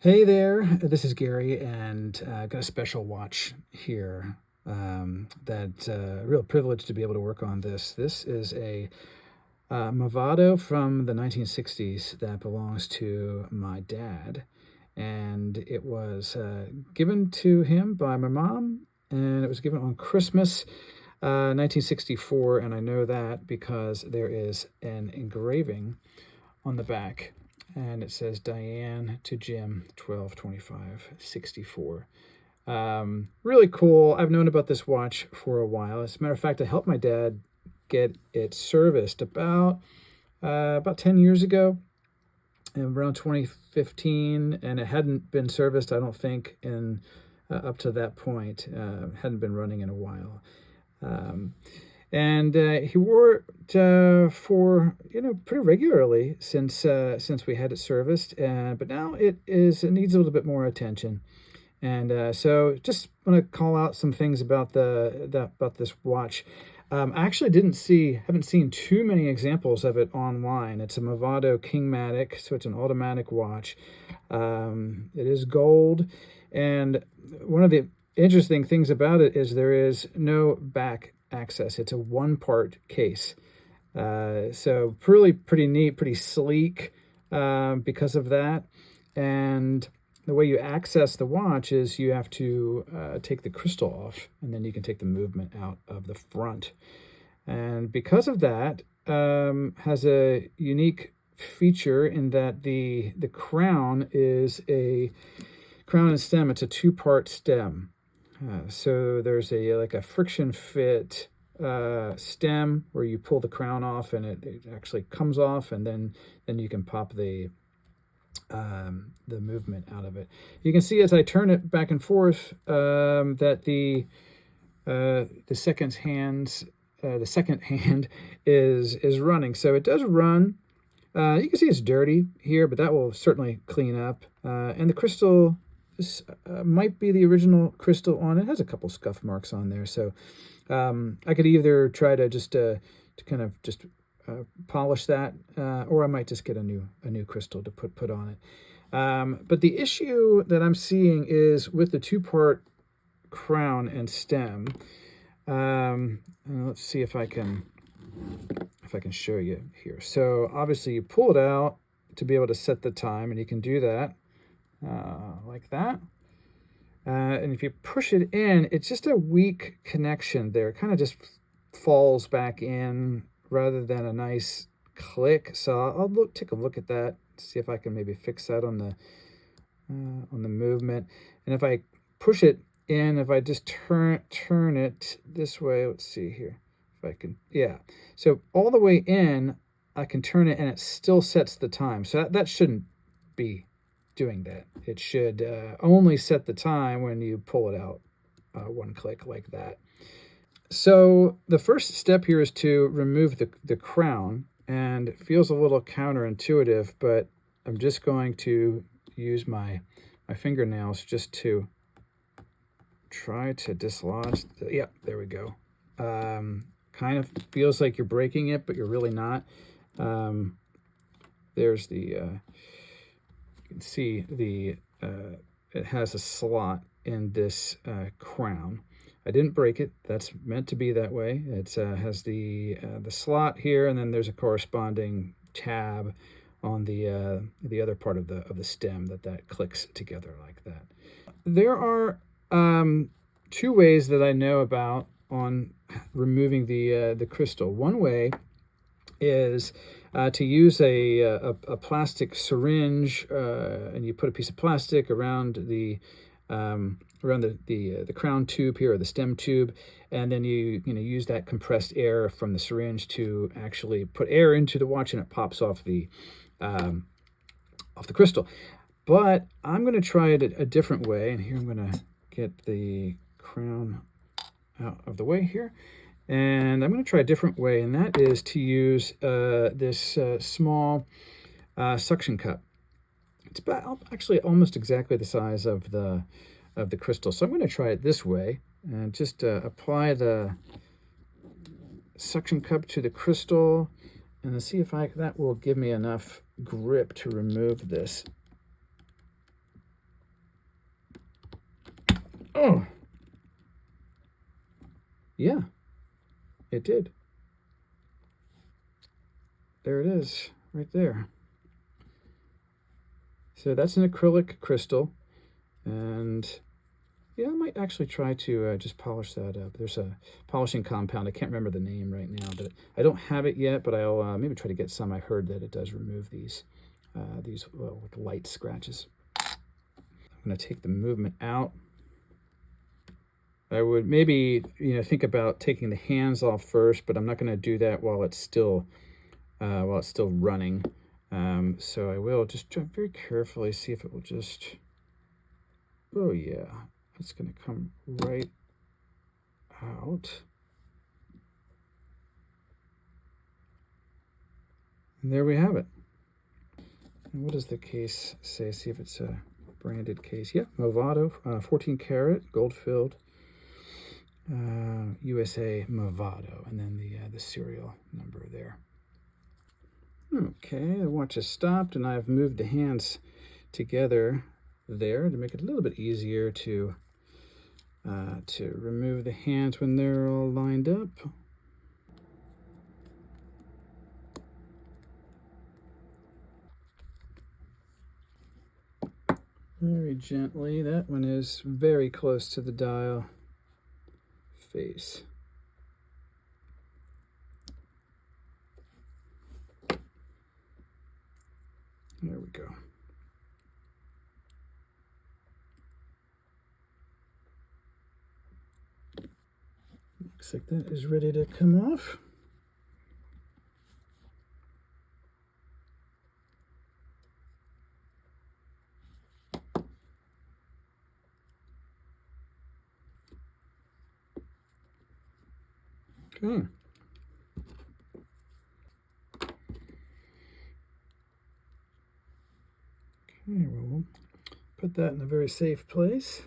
Hey there, this is Gary, and got a special watch here. Real privilege to be able to work on this. This is a Movado from the 1960s that belongs to my dad, and it was given to him by my mom, and it was given on Christmas, 1964, and I know that because there is an engraving on the back, and it says Diane to Jim 12/25/64. Really cool. I've known about this watch for a while. As a matter of fact, I helped my dad get it serviced about 10 years ago, around 2015, and it hadn't been serviced, I don't think, in up to that point. Hadn't been running in a while. And he wore it for pretty regularly since we had it serviced. But now it needs a little bit more attention. And so just want to call out some things about about this watch. I actually haven't seen too many examples of it online. It's a Movado Kingmatic, so it's an automatic watch. It is gold, and one of the interesting things about it is there is no back access. It's a one-part case. So pretty neat, pretty sleek because of that. And the way you access the watch is you have to take the crystal off, and then you can take the movement out of the front. And because of that, has a unique feature in that the crown is a crown and stem. It's a two-part stem. So there's a friction fit stem where you pull the crown off, and it actually comes off, and then you can pop the movement out of it. You can see as I turn it back and forth that the second hand is running. So it does run. You can see it's dirty here, but that will certainly clean up. And the crystal. This might be the original crystal on it. It has a couple scuff marks on there, so I could either try to just to kind of just polish that, or I might just get a new crystal to put on it. But the issue that I'm seeing is with the two-part crown and stem. And let's see if I can show you here. So obviously you pull it out to be able to set the time, and you can do that. Like that. And if you push it in, it's just a weak connection there. It kind of just falls back in rather than a nice click. So I'll take a look at that, see if I can maybe fix that on the movement. And if I push it in, if I just turn it this way, let's see here. If I can, yeah. So all the way in, I can turn it and it still sets the time. So that shouldn't be doing that. It should only set the time when you pull it out one click like that. So the first step here is to remove the crown, and it feels a little counterintuitive, but I'm just going to use my fingernails just to try to dislodge. Yeah, there we go. Kind of feels like you're breaking it, but you're really not. There's the you can see it has a slot in this crown. I didn't break it. That's meant to be that way. It has the slot here, and then there's a corresponding tab on the other part of the stem that clicks together like that. There are two ways that I know about on removing the crystal. One way is to use a plastic syringe, and you put a piece of plastic around the crown tube here, or the stem tube, and then you use that compressed air from the syringe to actually put air into the watch, and it pops off the crystal. But I'm going to try it a different way, and here I'm going to get the crown out of the way here. And I'm going to try a different way, and that is to use this small suction cup. It's actually almost exactly the size of the crystal. So I'm going to try it this way, and just apply the suction cup to the crystal, and let's see if that will give me enough grip to remove this. Oh, yeah, it did. There it is, right there. So that's an acrylic crystal, and yeah, I might actually try to just polish that up. There's a polishing compound. I can't remember the name right now, but I don't have it yet, but I'll maybe try to get some. I heard that it does remove these like light scratches. I'm going to take the movement out. I would maybe think about taking the hands off first, but I'm not going to do that while it's still running. So I will just try very carefully, see if it will just. Oh yeah, it's going to come right out. And there we have it. And what does the case say? See if it's a branded case. Yeah, Movado, 14 karat, gold filled, USA Movado, and then the serial number there. Okay, the watch has stopped, and I've moved the hands together there to make it a little bit easier to remove the hands when they're all lined up. Very gently. That one is very close to the dial face. There we go. Looks like that is ready to come off. Okay. Okay, well, we'll put that in a very safe place.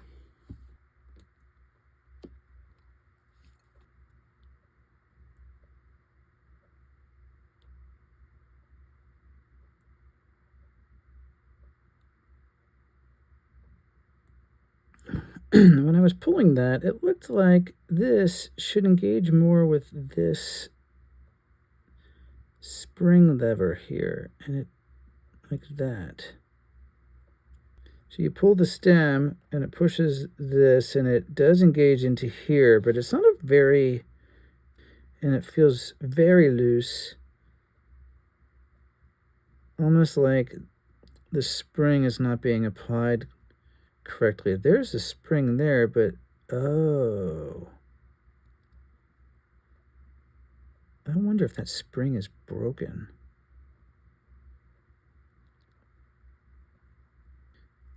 When I was pulling that, it looked like this should engage more with this spring lever here, and it like that. So you pull the stem and it pushes this, and it does engage into here, but it's not a very, and it feels very loose, almost like the spring is not being applied correctly. There's a spring there, but oh, I wonder if that spring is broken.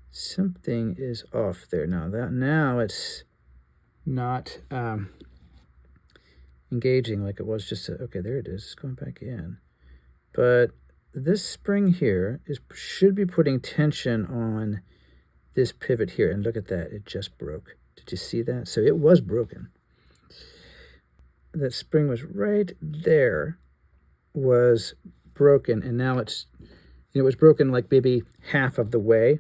Something is off there now it's not engaging like it was just okay, there it is. It's going back in. But this spring here should be putting tension on this pivot here, and look at that, it just broke. Did you see that? So it was broken. That spring was right there, was broken, and now it was broken like maybe half of the way,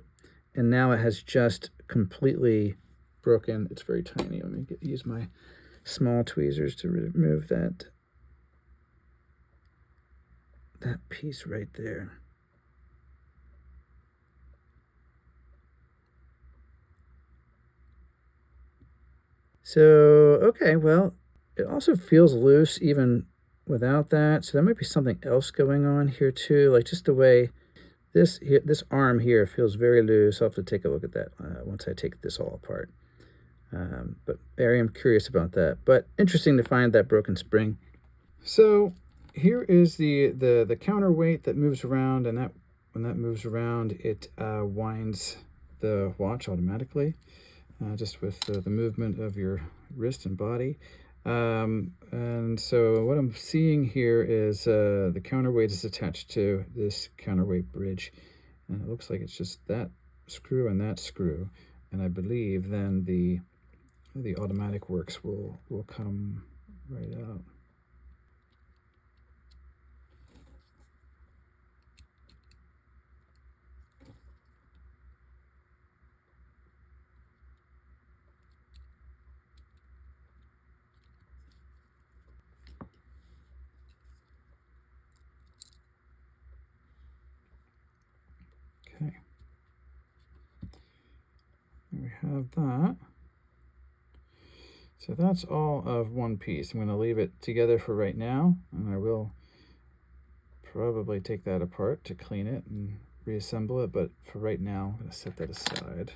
and now it has just completely broken. It's very tiny. Let me use my small tweezers to remove that piece right there. So, okay, well, it also feels loose even without that. So there might be something else going on here too, like just the way this arm here feels very loose. I'll have to take a look at that once I take this all apart. But I am curious about that. But interesting to find that broken spring. So here is the counterweight that moves around, and that when that moves around, it winds the watch automatically. Just with the movement of your wrist and body. And so what I'm seeing here is the counterweight is attached to this counterweight bridge. And it looks like it's just that screw and that screw. And I believe then the automatic works will come right out. have that. So that's all of one piece. I'm going to leave it together for right now, and I will probably take that apart to clean it and reassemble it, but for right now, I'm going to set that aside.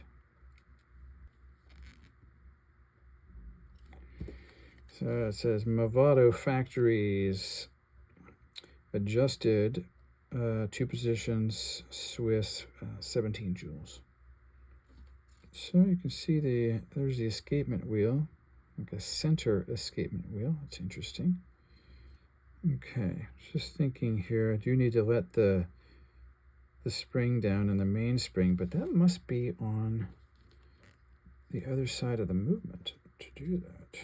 So it says Movado Factories adjusted 2 positions Swiss 17 joules. So you can see there's the escapement wheel, like a center escapement wheel. That's interesting. Okay, just thinking here, I do need to let the spring down in the mainspring, but that must be on the other side of the movement to do that.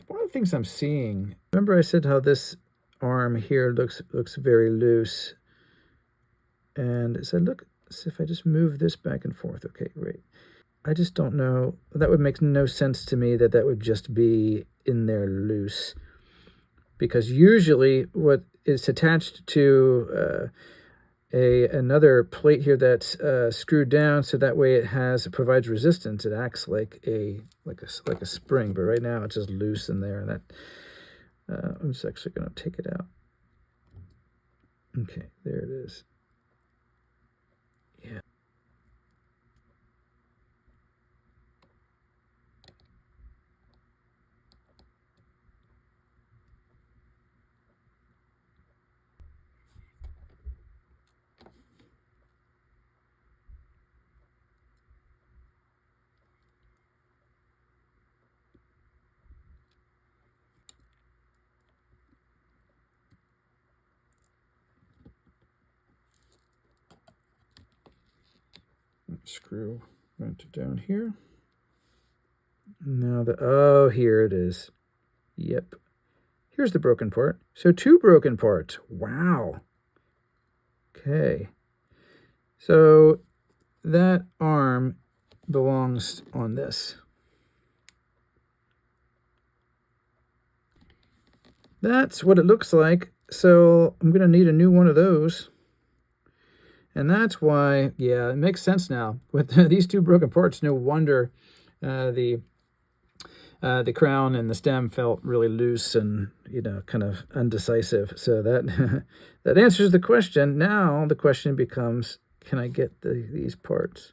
One of the things I'm seeing, remember I said how this arm here looks very loose, and it said, look, see if I just move this back and forth. Okay, great. I just don't know, that would make no sense to me that would just be in there loose, because usually what is attached to another plate here that's screwed down, so that way it provides resistance. It acts like a spring, but right now it's just loose in there, and that I'm just actually going to take it out. Okay, there it is. Yeah. Screw went down here. Now oh, here it is. Yep. Here's the broken part. So 2 broken parts. Wow. Okay. So that arm belongs on this. That's what it looks like. So I'm going to need a new one of those. And that's why, yeah, it makes sense now. With these 2 broken parts, no wonder the crown and the stem felt really loose and, kind of undecisive. So that that answers the question. Now the question becomes, can I get these parts?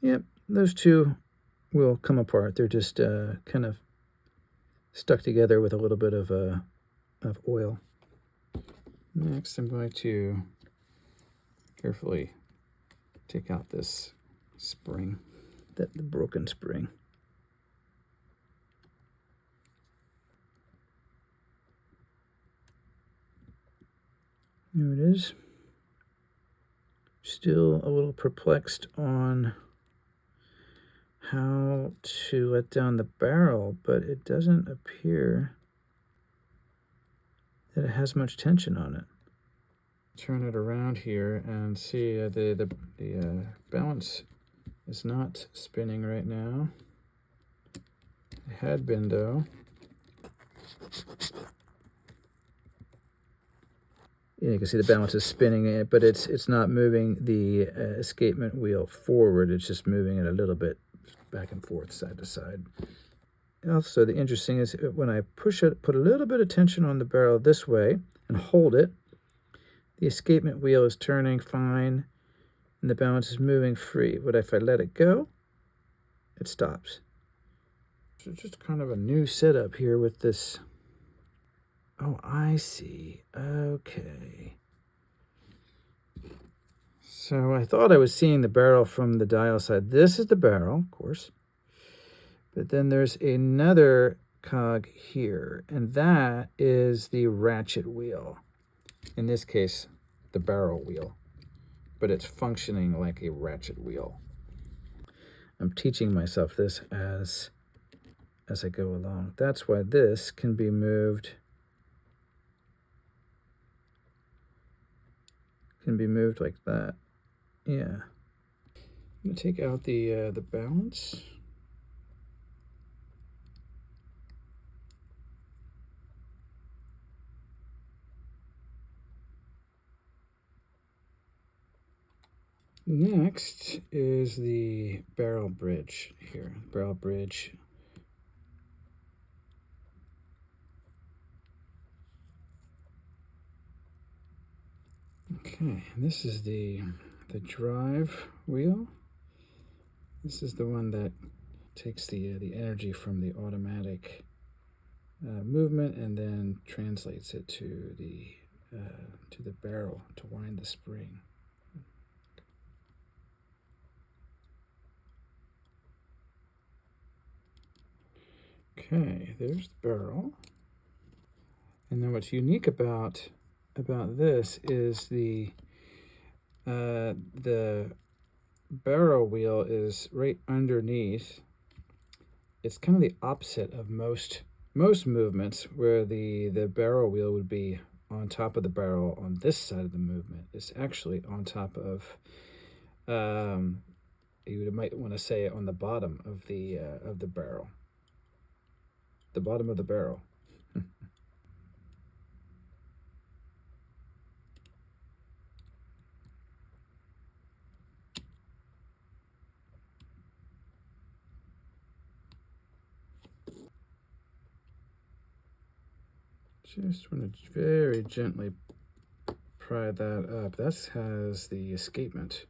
Yep, those 2 will come apart. They're just kind of stuck together with a little bit of oil. Next, I'm going to carefully take out this spring, the broken spring. There it is. Still a little perplexed on how to let down the barrel, but it doesn't appear that it has much tension on it. Turn it around here and see the balance is not spinning right now. It had been, though. Yeah, you can see the balance is spinning it, but it's not moving the escapement wheel forward. It's just moving it a little bit back and forth, side to side. Also, the interesting is when I push it, put a little bit of tension on the barrel this way and hold it, the escapement wheel is turning fine and the balance is moving free. But if I let it go, it stops. So just kind of a new setup here with this. Oh, I see. Okay. So I thought I was seeing the barrel from the dial side. This is the barrel, of course. But then there's another cog here, and that is the ratchet wheel. In this case, the barrel wheel. But it's functioning like a ratchet wheel. I'm teaching myself this as I go along. That's why this can be moved. Can be moved like that. Yeah. I'm going to take out the balance. Next is the barrel bridge here. Barrel bridge. Okay, this is the drive wheel. This is the one that takes the energy from the automatic movement and then translates it to the barrel to wind the spring. Okay, there's the barrel. And then what's unique about this is the barrel wheel is right underneath. It's kind of the opposite of most movements, where the barrel wheel would be on top of the barrel on this side of the movement. It's actually on top of, you might want to say, on the bottom of the barrel. The bottom of the barrel. Just want to very gently pry that up. That has the escapement.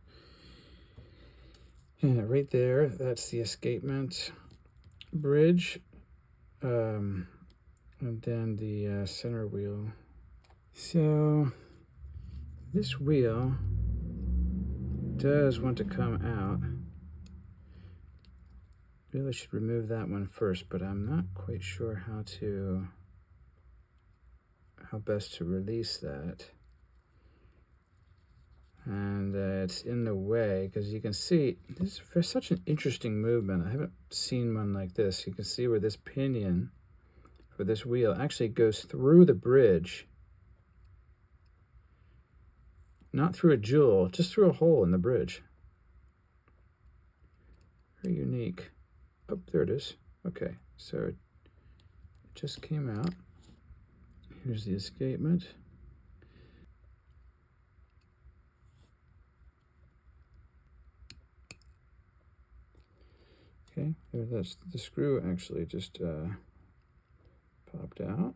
And right there, that's the escapement bridge. And then the center wheel. So this wheel does want to come out. Really should remove that one first, but I'm not quite sure how best to release that. And it's in the way, because you can see this is such an interesting movement. I haven't seen one like this. You can see where this pinion for this wheel actually goes through the bridge, not through a jewel, just through a hole in the bridge. Very unique. Oh, there it is. Okay, so it just came out. Here's the escapement. Okay, there, that's the screw actually just popped out.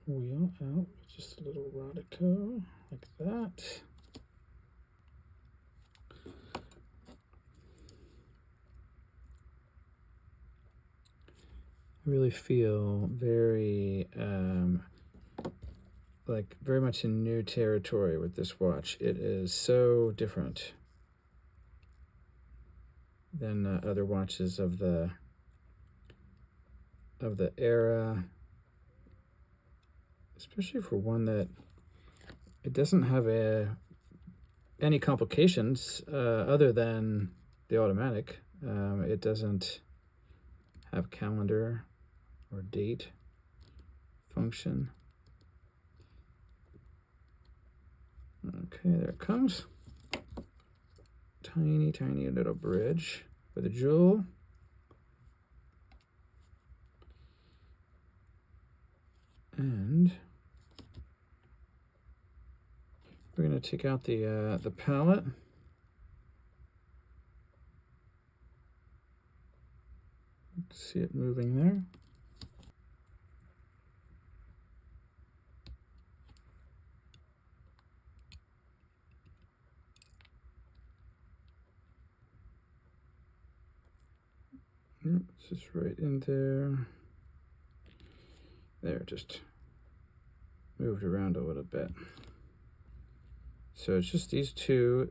Wheel out with just a little rodico like that. I really feel very very much in new territory with this watch. It is so different than other watches of the era, especially for one that it doesn't have any complications other than the automatic. It doesn't have calendar or date function. Okay, there it comes. Tiny, tiny little bridge with a jewel. And we're going to take out the pallet. See it moving there. It's just right in there. There, just moved around a little bit. So it's just these two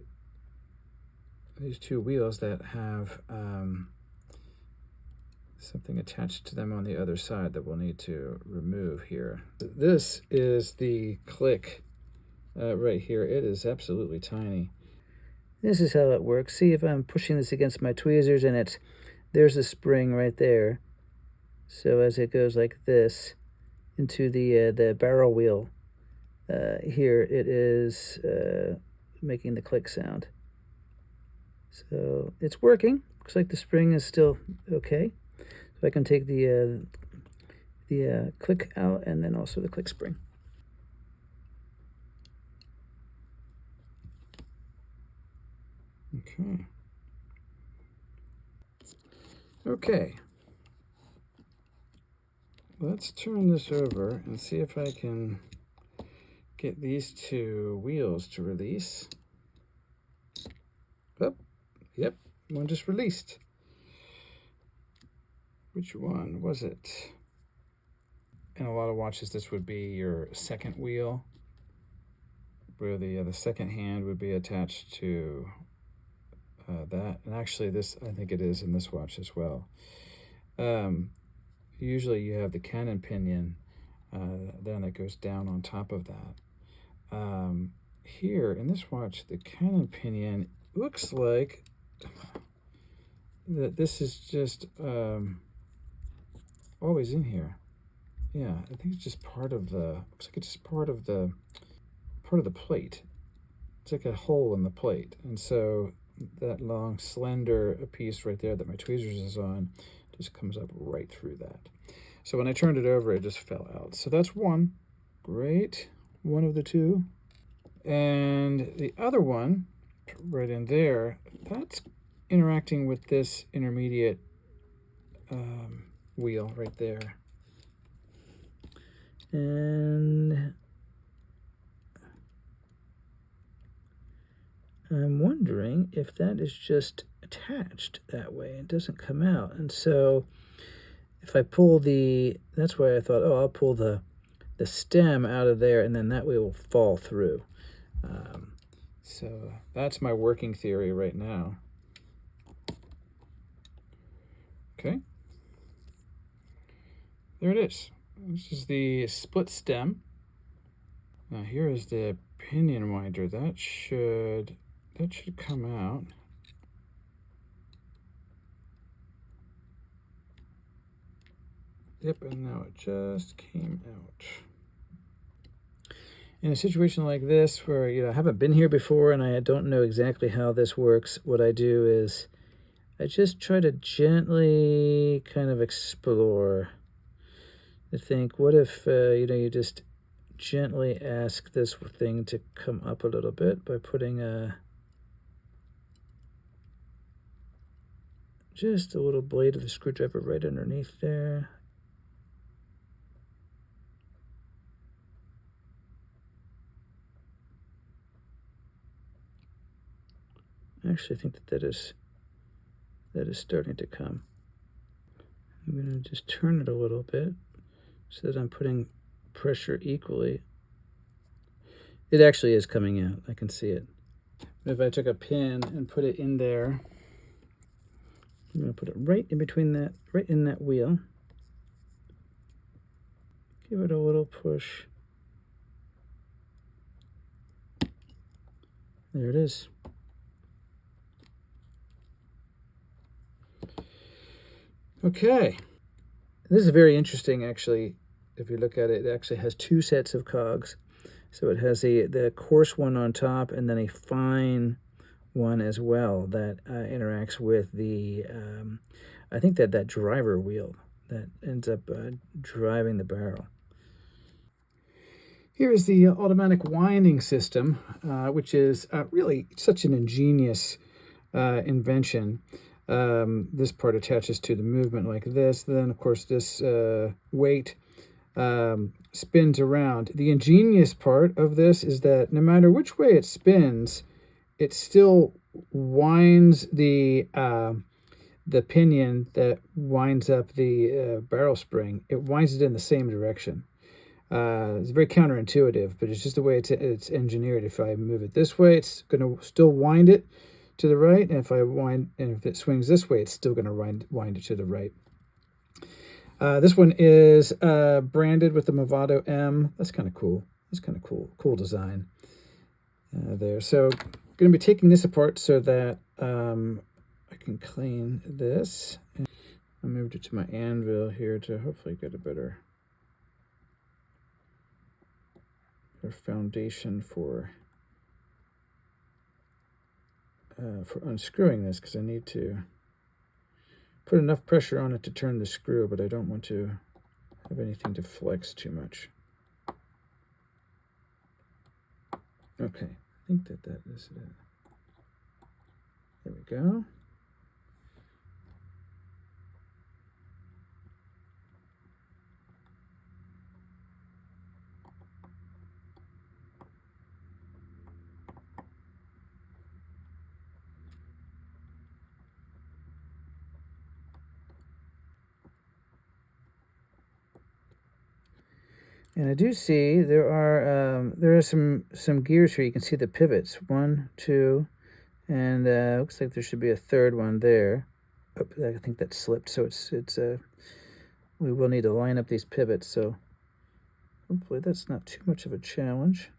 wheels that have something attached to them on the other side that we'll need to remove here. This is the click right here. It is absolutely tiny. This is how it works. See if I'm pushing this against my tweezers, and there's a spring right there. So as it goes like this into the barrel wheel, here it is making the click sound. So it's working. Looks like the spring is still okay. So I can take the click out and then also the click spring. Okay. Okay. Let's turn this over and see if I can get these two wheels to release. Oh, yep, one just released. Which one was it? In a lot of watches, this would be your second wheel, where the second hand would be attached to that. And actually, this, I think it is in this watch as well. Usually you have the cannon pinion, then it goes down on top of that. Here in this watch, the cannon pinion looks like that this is just always in here. Yeah, I think it's just part of the, looks like it's just part of the plate. It's like a hole in the plate. And so that long, slender piece right there that my tweezers is on just comes up right through that. So when I turned it over, it just fell out. So that's one. Great. One of the two. And the other one, right in there, that's interacting with this intermediate wheel right there. And I'm wondering if that is just attached that way. It doesn't come out. And so if I pull the, that's why I thought, oh, I'll pull the stem out of there, and then that way it will fall through. So that's my working theory right now. Okay. There it is. This is the split stem. Now here is the pinion winder. That should come out. Yep, and now it just came out. In a situation like this where I haven't been here before and I don't know exactly how this works, what I do is I just try to gently kind of explore to think, what if you just gently ask this thing to come up a little bit by putting just a little blade of the screwdriver right underneath there. I actually think that is starting to come. I'm going to just turn it a little bit so that I'm putting pressure equally. It actually is coming out. I can see it. If I took a pin and put it in there, I'm going to put it right in between that, right in that wheel. Give it a little push. There it is. Okay. This is very interesting, actually. If you look at it, it actually has two sets of cogs. So it has the coarse one on top and then a fine one as well that interacts with the, I think that driver wheel that ends up driving the barrel. Here is the automatic winding system, which is really such an ingenious invention. This part attaches to the movement like this. Then, of course, this weight spins around. The ingenious part of this is that no matter which way it spins, it still winds the pinion that winds up the barrel spring. It winds it in the same direction. It's very counterintuitive, but it's just the way it's engineered. If I move it this way, it's going to still wind it to the right, and if it swings this way, it's still going to wind it to the right. This one is branded with the Movado M. That's kind of cool. That's kind of cool design there. So I'm going to be taking this apart so that I can clean this. I moved it to my anvil here to hopefully get a better foundation for unscrewing this, because I need to put enough pressure on it to turn the screw, but I don't want to have anything to flex too much. Okay, I think that is it. There we go. And I do see there are some gears here. You can see the pivots, 1, 2, and looks like there should be a third one there. Oh, I think that slipped, so we will need to line up these pivots. So hopefully that's not too much of a challenge.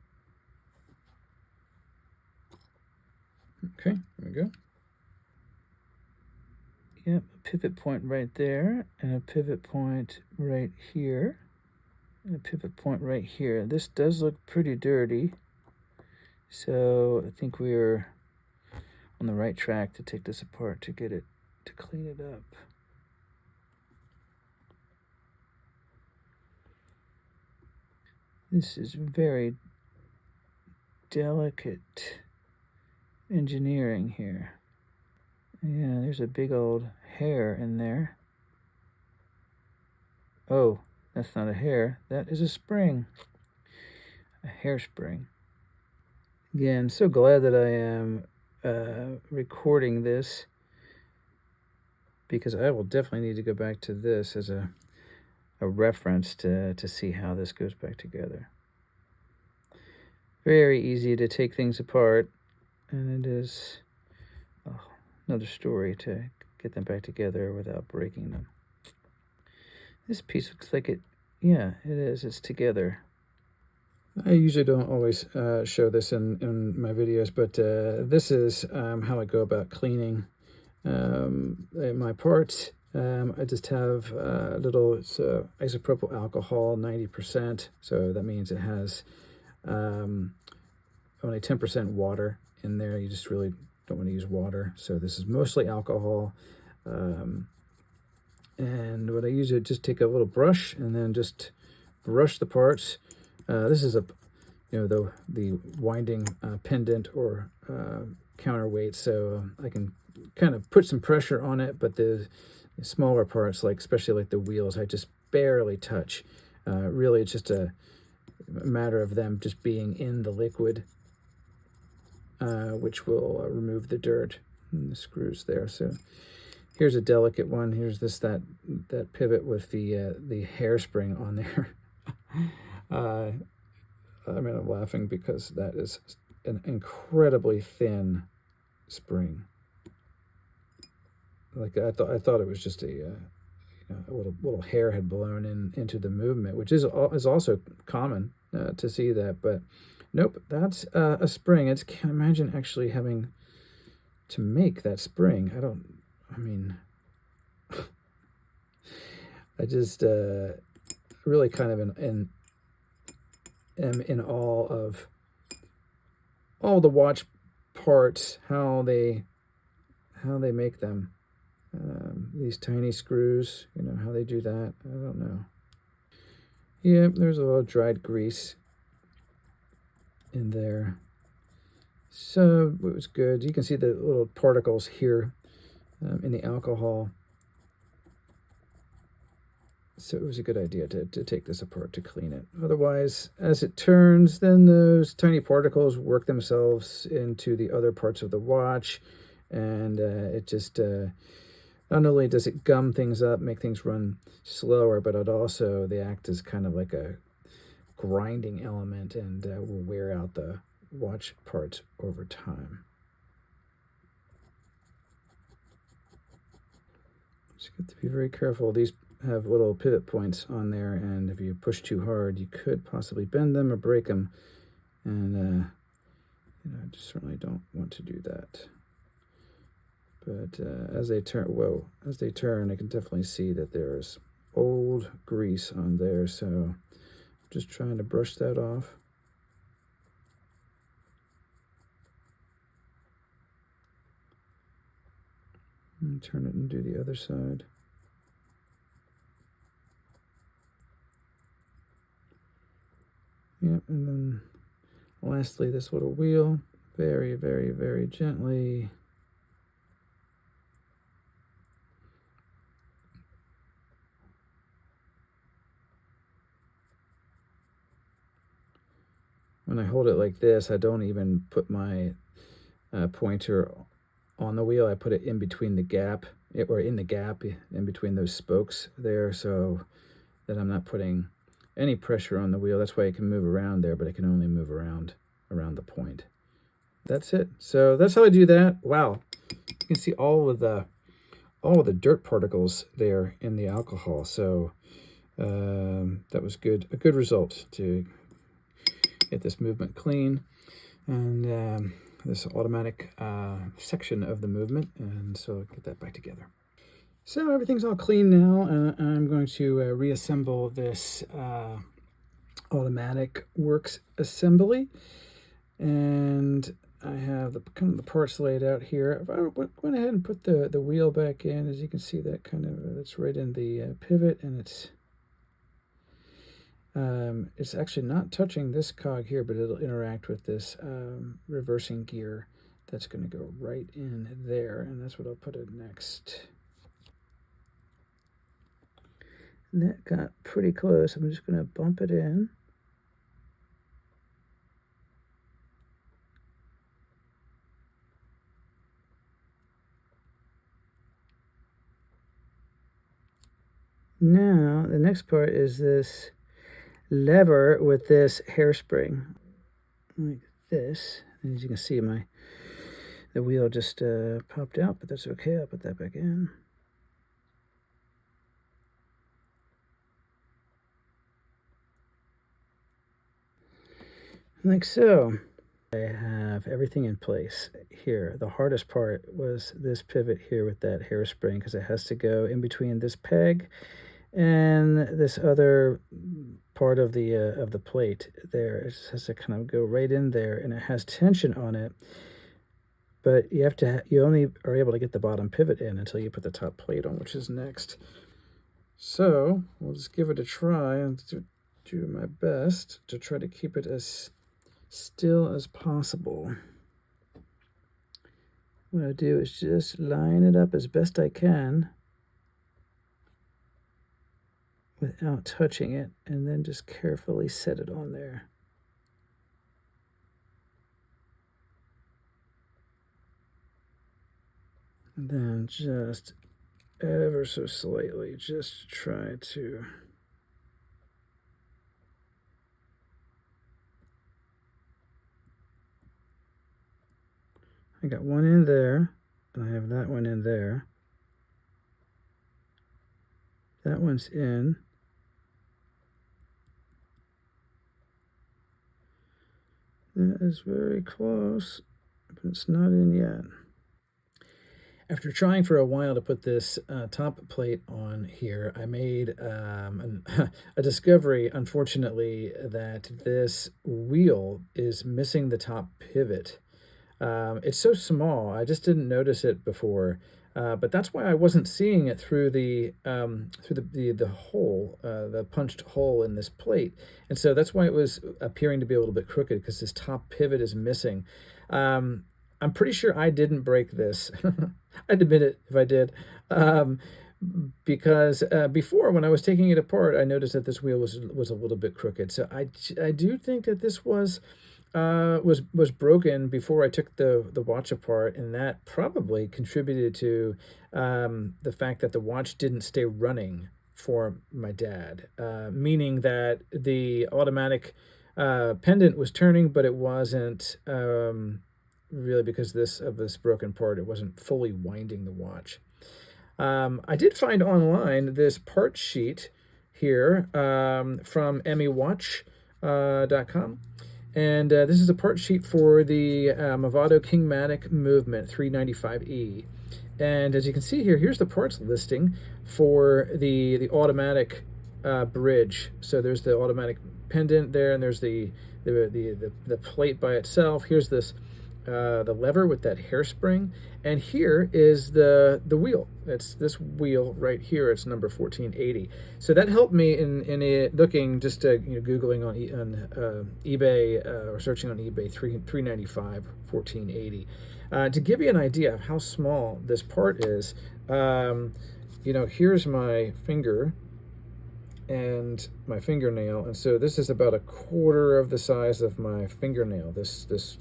Okay, there we go. Yep, a pivot point right there, and a pivot point right here. And a pivot point right here. This does look pretty dirty, so I think we're on the right track to take this apart to get it, to clean it up. This is very delicate engineering here. Yeah, there's a big old hair in there. Oh, that's not a hair, that is a spring. A hairspring. Again, so glad that I am recording this, because I will definitely need to go back to this as a reference to see how this goes back together. Very easy to take things apart, and it is another story to get them back together without breaking them. This piece looks like it, yeah, it is, it's together. I usually don't always show this in my videos, but this is how I go about cleaning my parts. I just have a little, it's isopropyl alcohol, 90%, so that means it has only 10% water in there. You just really don't want to use water, so this is mostly alcohol. And what I use is just take a little brush and then just brush the parts. This is the winding pendant or counterweight, so I can kind of put some pressure on it, but the smaller parts, like especially like the wheels, I just barely touch. Really, it's just a matter of them just being in the liquid, which will remove the dirt and the screws there. So here's a delicate one. Here's that pivot with the hairspring on there. I'm laughing because that is an incredibly thin spring. Like I thought it was just a little hair had blown into the movement, which is also common to see that, but nope, that's a spring. I can't imagine actually having to make that spring. I just really kind of am in awe of all the watch parts, how they make them. These tiny screws, how they do that, I don't know. Yeah, there's a little dried grease in there, so it was good. You can see the little particles here in the alcohol, so it was a good idea to take this apart to clean it. Otherwise, as it turns, then those tiny particles work themselves into the other parts of the watch, and it just not only does it gum things up, make things run slower, but they act as kind of like a grinding element, and will wear out the watch parts over time. Just got to be very careful. These have little pivot points on there, and if you push too hard, you could possibly bend them or break them, and I just certainly don't want to do that. But as they turn, I can definitely see that there's old grease on there, so just trying to brush that off. And turn it and do the other side. Yep, and then lastly, this little wheel, very, very, very gently when I hold it like this, I don't even put my pointer on the wheel. I put it in between the gap, or in the gap in between those spokes there, so that I'm not putting any pressure on the wheel. That's why I can move around there, but I can only move around the point. That's it. So that's how I do that. Wow, you can see all of the dirt particles there in the alcohol. So that was good. A good result to get this movement clean, and this automatic section of the movement. And so get that back together. So everything's all clean now, and I'm going to reassemble this automatic works assembly. And I have the parts laid out here. If I went ahead and put the wheel back in, as you can see, that that's right in the pivot, and it's actually not touching this cog here, but it'll interact with this reversing gear. That's going to go right in there, and that's what I'll put in next. And that got pretty close. I'm just going to bump it in. Now, the next part is this lever with this hairspring, like this. And as you can see, the wheel just popped out, but that's okay. I'll put that back in. Like so. I have everything in place here. The hardest part was this pivot here with that hairspring, because it has to go in between this peg and this other part of the plate there. It just has to kind of go right in there, and it has tension on it. But you only are able to get the bottom pivot in until you put the top plate on, which is next. So we'll just give it a try and do my best to try to keep it as still as possible. What I do is just line it up as best I can without touching it, and then just carefully set it on there. And then just ever so slightly, just try to I got one in there, and I have that one in there. That one's in. That is very close, but it's not in yet. After trying for a while to put this top plate on here, I made a discovery, unfortunately, that this wheel is missing the top pivot. It's so small, I just didn't notice it before, but that's why I wasn't seeing it through the hole, the punched hole in this plate, and so that's why it was appearing to be a little bit crooked, because this top pivot is missing. I'm pretty sure I didn't break this. I'd admit it if I did, because before, when I was taking it apart, I noticed that this wheel was a little bit crooked. So I do think that this was broken before I took the watch apart, and that probably contributed to the fact that the watch didn't stay running for my dad, meaning that the automatic pendant was turning, but it wasn't really because of this broken part. It wasn't fully winding the watch. I did find online this part sheet here from emmywatch.com. And this is a part sheet for the Movado Kingmatic Movement 395E. And as you can see here, here's the parts listing for the automatic bridge. So there's the automatic pendant there, and there's the plate by itself. Here's this the lever with that hairspring, and here is the wheel. It's this wheel right here. It's number 1480. So that helped me in looking, just googling on eBay or searching on eBay 395 1480 to give you an idea of how small this part is. Here's my finger, and my fingernail, and so this is about 1/4 of the size of my fingernail, this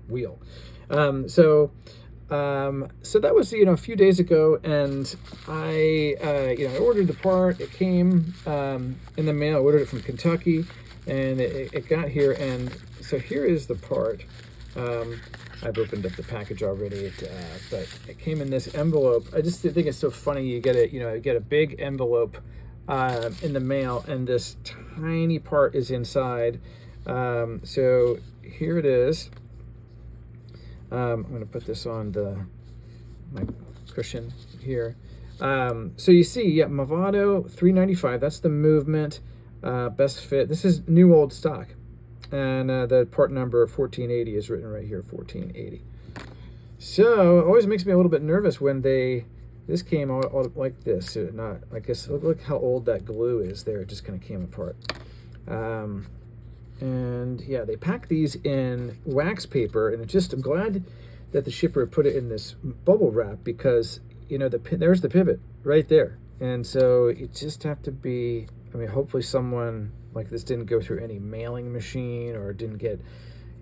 wheel. So that was, a few days ago, and I ordered the part. It came in the mail. I ordered it from Kentucky, and it got here, and so here is the part. I've opened up the package already, but it came in this envelope. I just think it's so funny. You get a big envelope in the mail, and this tiny part is inside. So here it is. I'm going to put this on my cushion here. So you see, yeah, Movado 395. That's the movement best fit. This is new old stock, and the part number 1480 is written right here, 1480. So it always makes me a little bit nervous when this came all like this. I guess look how old that glue is there. It just kind of came apart. And yeah, they pack these in wax paper, and I'm glad that the shipper put it in this bubble wrap, because there's the pivot right there, and so it just have to be. I mean, hopefully someone like this didn't go through any mailing machine, or didn't get,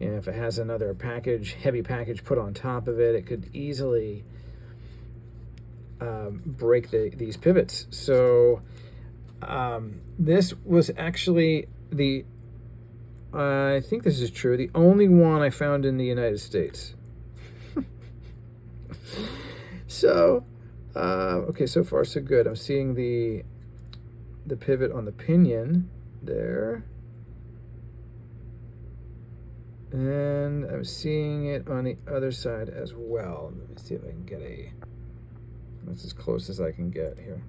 if it has another heavy package put on top of it, it could easily break these pivots. So this was actually I think this is true, the only one I found in the United States. So, okay, so far so good. I'm seeing the pivot on the pinion there. And I'm seeing it on the other side as well. Let me see if I can get that's as close as I can get here.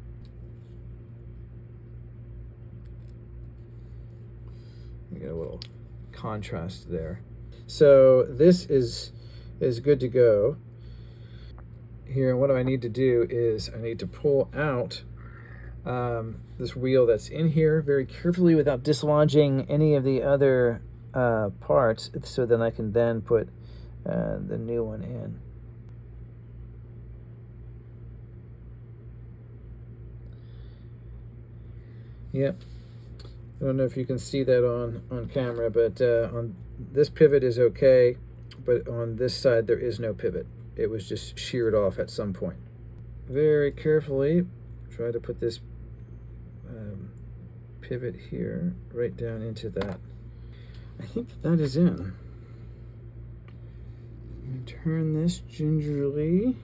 You get a little contrast there. So this is good to go. Here, and what I need to do is I need to pull out this wheel that's in here very carefully without dislodging any of the other parts, so then I can then put the new one in. Yep. I don't know if you can see that on camera, but on this pivot is okay, but on this side there is no pivot. It was just sheared off at some point. Very carefully try to put this pivot here right down into that. I think that is in. Turn this gingerly.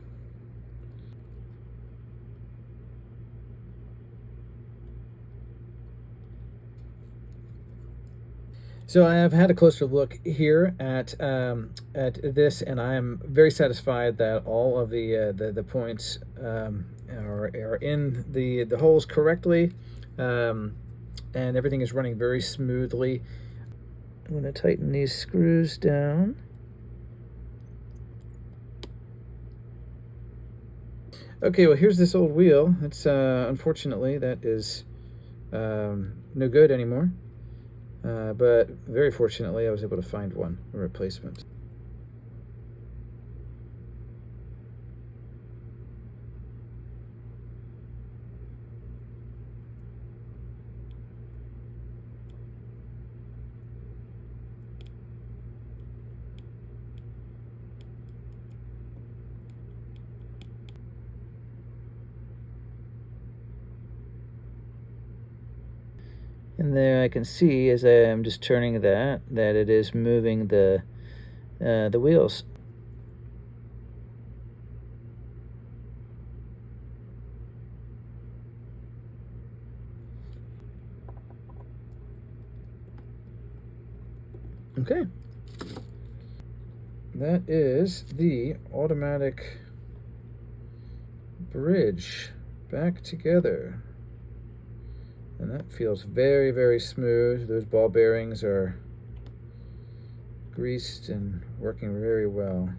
So I have had a closer look here at this, and I am very satisfied that all of the points are in the holes correctly, and everything is running very smoothly. I'm going to tighten these screws down. Okay, well, here's this old wheel. It's unfortunately that is no good anymore. But very fortunately, I was able to find a replacement. And there I can see, as I'm just turning that it is moving the wheels. Okay. That is the automatic bridge back together. And that feels very, very smooth. Those ball bearings are greased and working very well.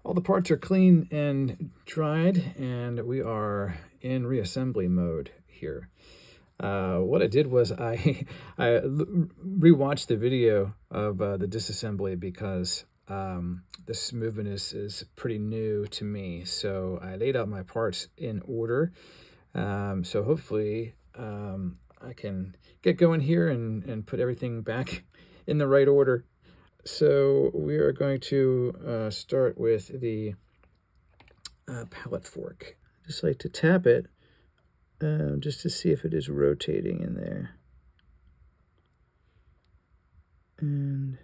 All the parts are clean and dried, and we are in reassembly mode here. What I did was I rewatched the video of the disassembly because this movement is pretty new to me. So I laid out my parts in order. So hopefully I can get going here and put everything back in the right order. So we are going to start with the pallet fork. I just like to tap it just to see if it is rotating in there. And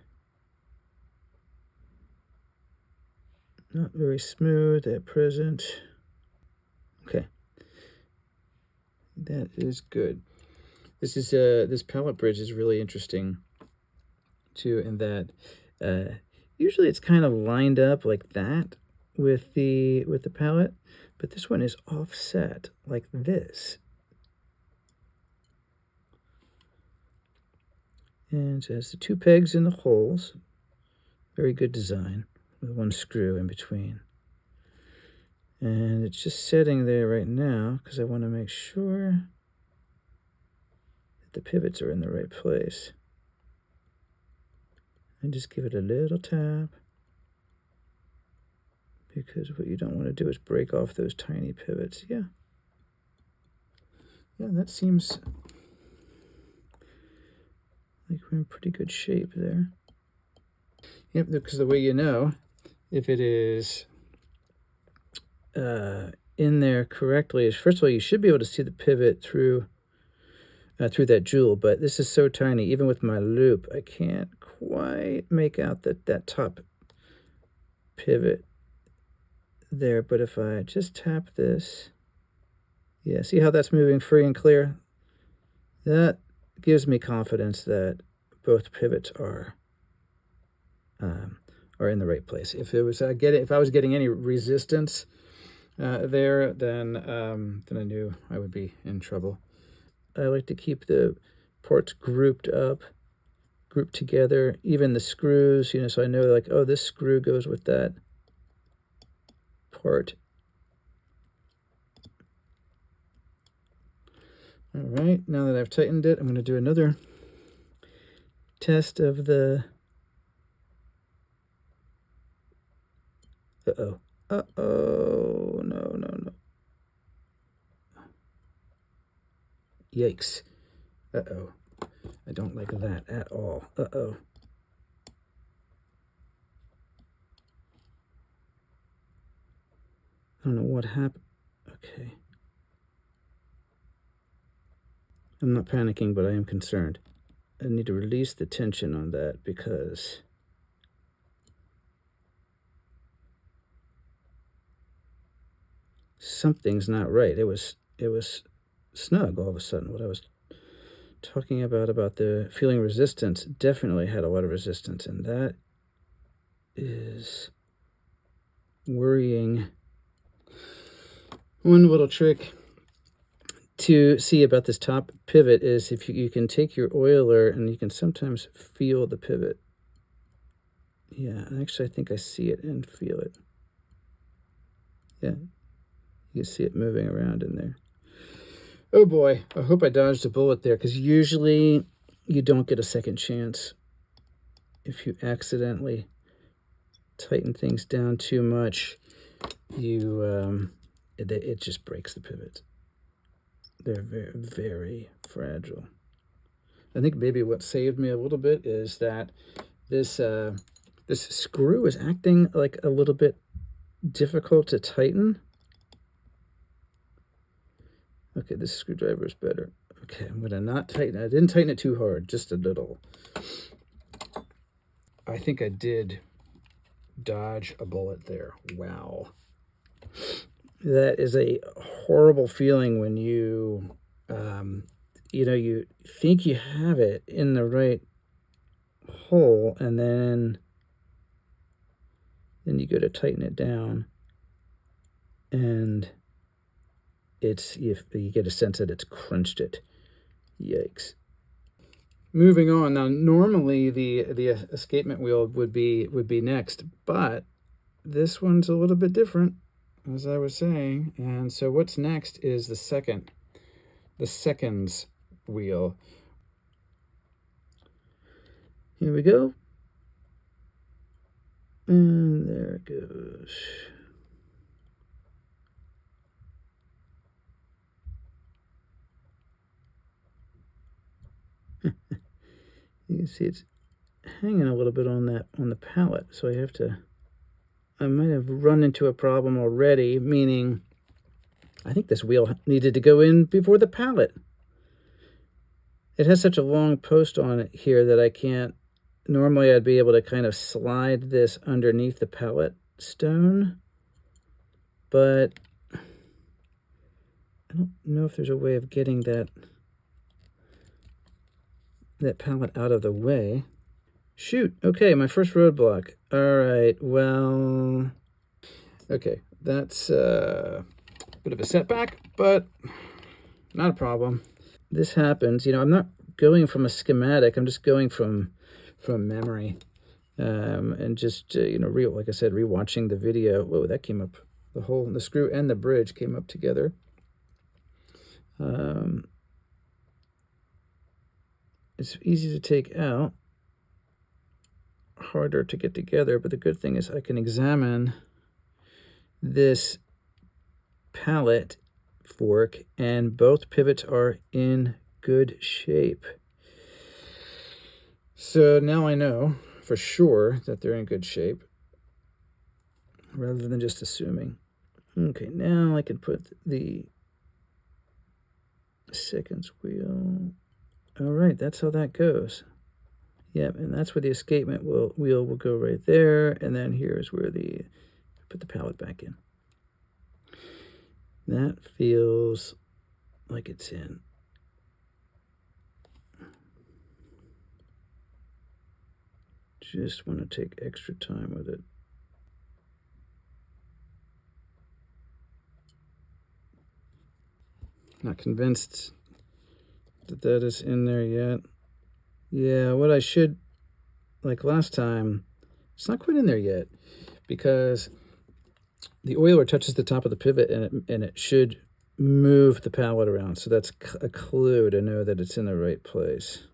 not very smooth at present. Okay, that is good. This is this pallet bridge is really interesting too, in that usually it's kind of lined up like that with the pallet, but this one is offset like this. And it has the two pegs in the holes. Very good design with one screw in between. And it's just sitting there right now because I want to make sure that the pivots are in the right place. And just give it a little tap, because what you don't want to do is break off those tiny pivots. Yeah, that seems like we're in pretty good shape there. Yep, because the way you know if it is in there correctly is, first of all, you should be able to see the pivot through that jewel, but this is so tiny, even with my loop, I can't quite make out that top pivot there. But if I just tap this, yeah, see how that's moving free and clear? That gives me confidence that both pivots are in the right place. If it was if I was getting any resistance there, then I knew I would be in trouble. I like to keep the parts grouped together, even the screws, so I know, like, oh, this screw goes with that part. All right, now that I've tightened it, I'm going to do another test of the... Uh-oh. Uh-oh. No. Yikes. Uh-oh. I don't like that at all. Uh-oh. I don't know what happened. Okay. I'm not panicking, but I am concerned. I need to release the tension on that because something's not right. It was snug all of a sudden. What I was talking about the feeling resistance definitely had a lot of resistance, and that is worrying. One little trick to see about this top pivot is if you can take your oiler and you can sometimes feel the pivot. Yeah, actually I think I see it and feel it. Yeah, you can see it moving around in there. Oh boy, I hope I dodged a bullet there, because usually you don't get a second chance if you accidentally tighten things down too much. It just breaks the pivots. They're very, very fragile. I think maybe what saved me a little bit is that this screw is acting like a little bit difficult to tighten. Okay, this screwdriver is better. Okay, I'm gonna not tighten. I didn't tighten it too hard, just a little. I think I did dodge a bullet there. Wow. That is a horrible feeling when you, you think you have it in the right hole, and then you go to tighten it down, and you get a sense that it's crunched it. Yikes. Moving on now. Normally the escapement wheel would be next, but this one's a little bit different, as I was saying. And so what's next is the seconds wheel. Here we go. And there it goes. You can see it's hanging a little bit on the pallet, so I might have run into a problem already, meaning I think this wheel needed to go in before the pallet. It has such a long post on it here that I can't. Normally I'd be able to kind of slide this underneath the pallet stone, but I don't know if there's a way of getting that pallet out of the way. Shoot, okay, my first roadblock. All right, well, okay, that's a bit of a setback, but not a problem. This happens, I'm not going from a schematic, I'm just going from memory, and just, like I said, rewatching the video. Whoa, that came up, the screw and the bridge came up together. It's easy to take out, harder to get together, but the good thing is I can examine this pallet fork and both pivots are in good shape. So now I know for sure that they're in good shape rather than just assuming. Okay, now I can put the seconds wheel. All right, that's how that goes. Yep, and that's where the escapement wheel will go right there, and then here's where put the pallet back in. That feels like it's in. Just want to take extra time with it. Not convinced that is in there yet. Yeah, what I should, like last time, it's not quite in there yet because the oiler touches the top of the pivot and it should move the pallet around. So that's a clue to know that it's in the right place.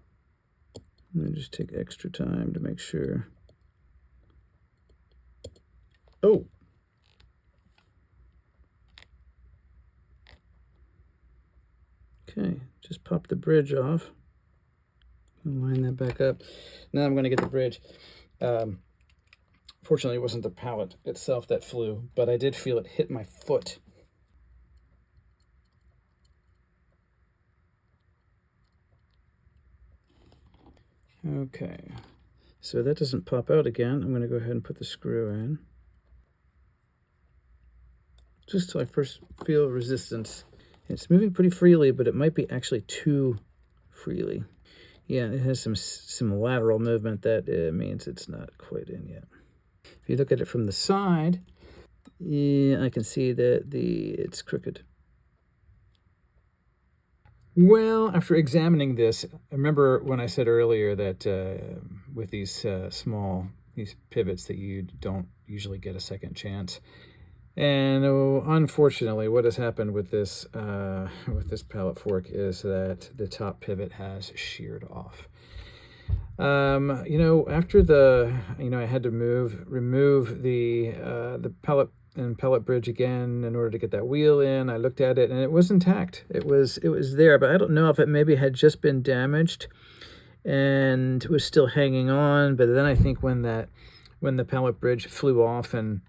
Let me just take extra time to make sure. Oh. Okay, just pop the bridge off. Line that back up. Now I'm going to get the bridge. Fortunately, it wasn't the pallet itself that flew, but I did feel it hit my foot. Okay, so that doesn't pop out again. I'm going to go ahead and put the screw in. Just till I first feel resistance. It's moving pretty freely, but it might be actually too freely. Yeah, it has some lateral movement that means it's not quite in yet. If you look at it from the side, yeah, I can see that it's crooked. Well, after examining this, I remember when I said earlier that with these these pivots that you don't usually get a second chance. And unfortunately, what has happened with this pallet fork is that the top pivot has sheared off. After I had to remove the pellet bridge again in order to get that wheel in. I looked at it and it was intact. It was there, but I don't know if it maybe had just been damaged and was still hanging on. But then I think when the pellet bridge flew off and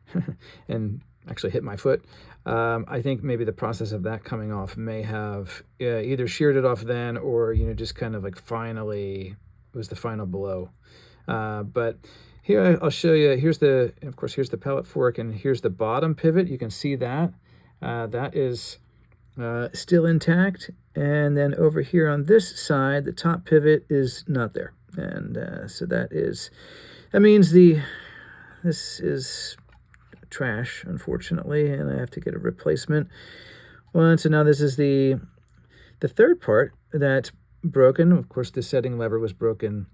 and actually hit my foot, I think maybe the process of that coming off may have either sheared it off then, or just kind of like finally was the final blow. But here I'll show you. Here's the pellet fork, and here's the bottom pivot. You can see that that is still intact, and then over here on this side, the top pivot is not there, and so that means this is trash, unfortunately, and I have to get a replacement one. So now this is the third part that's broken. Of course, the setting lever was broken,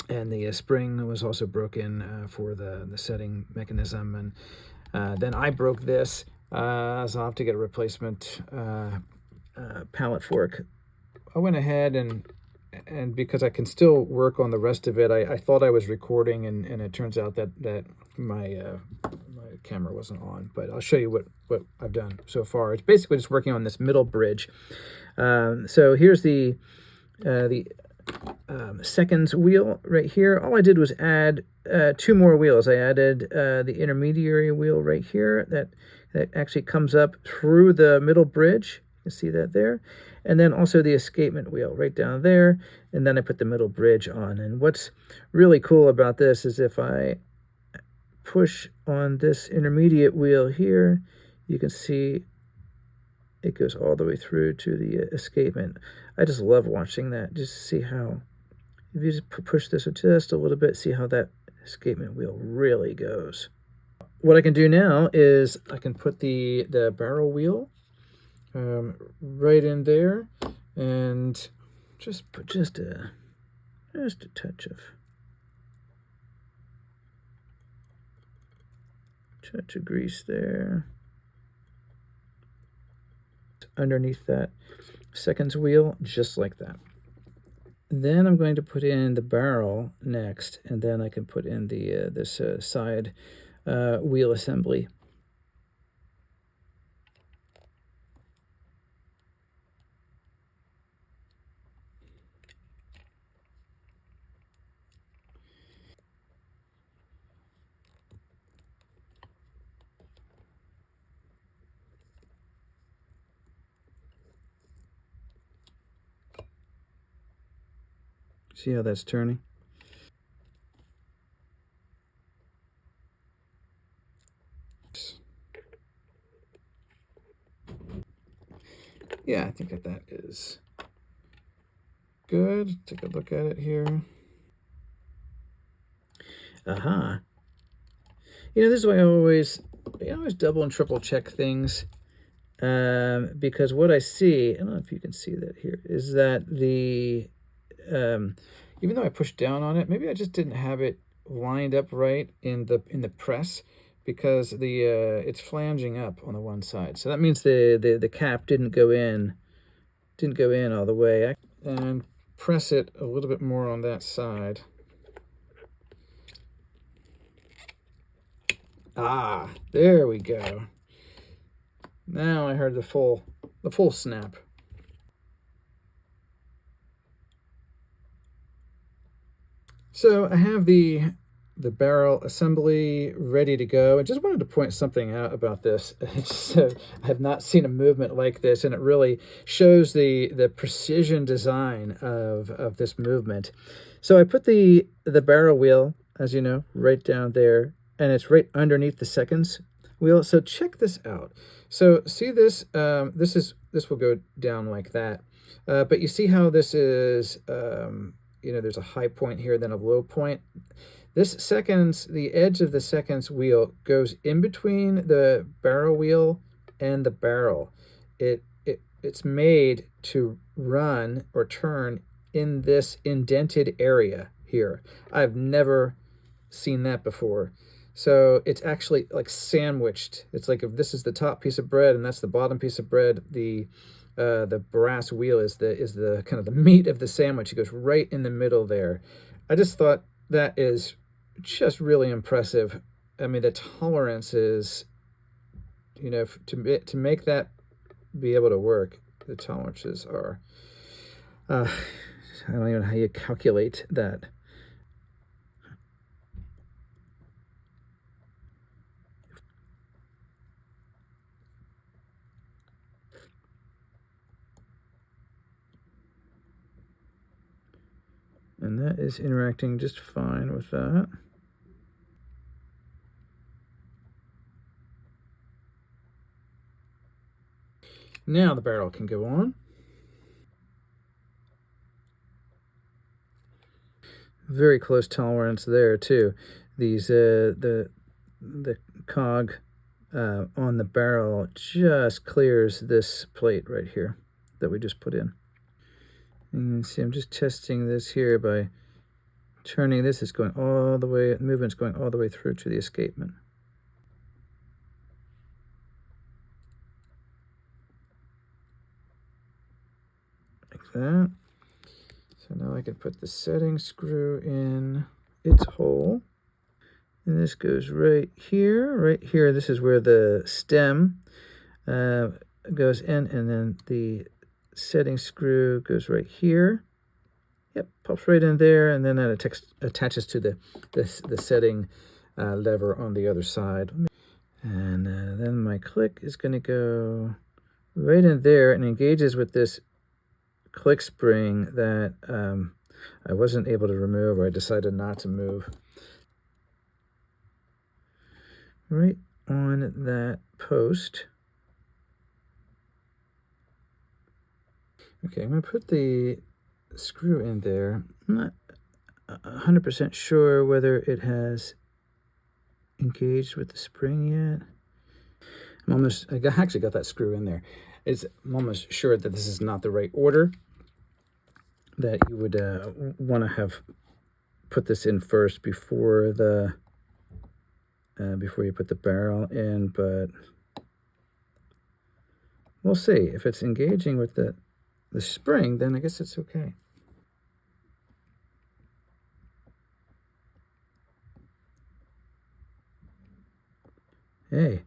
and the spring was also broken for the setting mechanism, and then I broke this, so I'll have to get a replacement pallet fork I went ahead and because I can still work on the rest of it, I thought I was recording, and it turns out that my my camera wasn't on. But I'll show you what I've done so far. It's basically just working on this middle bridge. So here's the seconds wheel right here. All I did was add 2 more wheels. I added the intermediary wheel right here that actually comes up through the middle bridge. You can see that there. And then also the escapement wheel right down there. And then I put the middle bridge on. And what's really cool about this is if I push on this intermediate wheel here, you can see it goes all the way through to the escapement. I just love watching that, just to see how, if you just push this just a little bit, see how that escapement wheel really goes. What I can do now is I can put the barrel wheel right in there, and just put just a touch of grease there underneath that seconds wheel, just like that. Then I'm going to put in the barrel next, and then I can put in the this side wheel assembly. See how that's turning? Yeah, I think that is good. Take a look at it here. Aha. You know, this is why I always double and triple check things, because what I see, I don't know if you can see that here, is that the even though I pushed down on it, maybe I just didn't have it lined up right in the press, because the it's flanging up on the one side. So that means the cap didn't go in all the way. And press it a little bit more on that side. Ah, there we go. Now I heard the full snap. So I have the barrel assembly ready to go. I just wanted to point something out about this. I have not seen a movement like this, and it really shows the precision design of this movement. So I put the barrel wheel, as you know, right down there, and it's right underneath the seconds wheel. So check this out. So see this? This will go down like that. But you see how this is? There's a high point here, then a low point. The edge of the seconds wheel goes in between the barrel wheel and the barrel. It's made to run or turn in this indented area here. I've never seen that before. So it's actually like sandwiched. It's like if this is the top piece of bread and that's the bottom piece of bread, the brass wheel is the kind of the meat of the sandwich. It goes right in the middle there. I just thought that is just really impressive. I mean, the tolerance is, to make that be able to work, the tolerances are, I don't even know how you calculate that. And that is interacting just fine with that. Now the barrel can go on. Very close tolerance there too. These the cog on the barrel just clears this plate right here that we just put in. And you can see I'm just testing this here by turning this. It's going all the way, movement's going all the way through to the escapement. that. So now I can put the setting screw in its hole. And this goes right here, right here. This is where the stem goes in, and then the setting screw goes right here. Yep, pops right in there, and then that attaches to the setting lever on the other side. And then my click is going to go right in there and engages with this click spring that I wasn't able to remove, or I decided not to move. Right on that post. Okay, I'm going to put the screw in there. I'm not 100% sure whether it has engaged with the spring yet. I actually got that screw in there. I'm almost sure that this is not the right order, that you would want to have put this in first before you put the barrel in, but we'll see. If it's engaging with the spring, then I guess it's okay. Hey,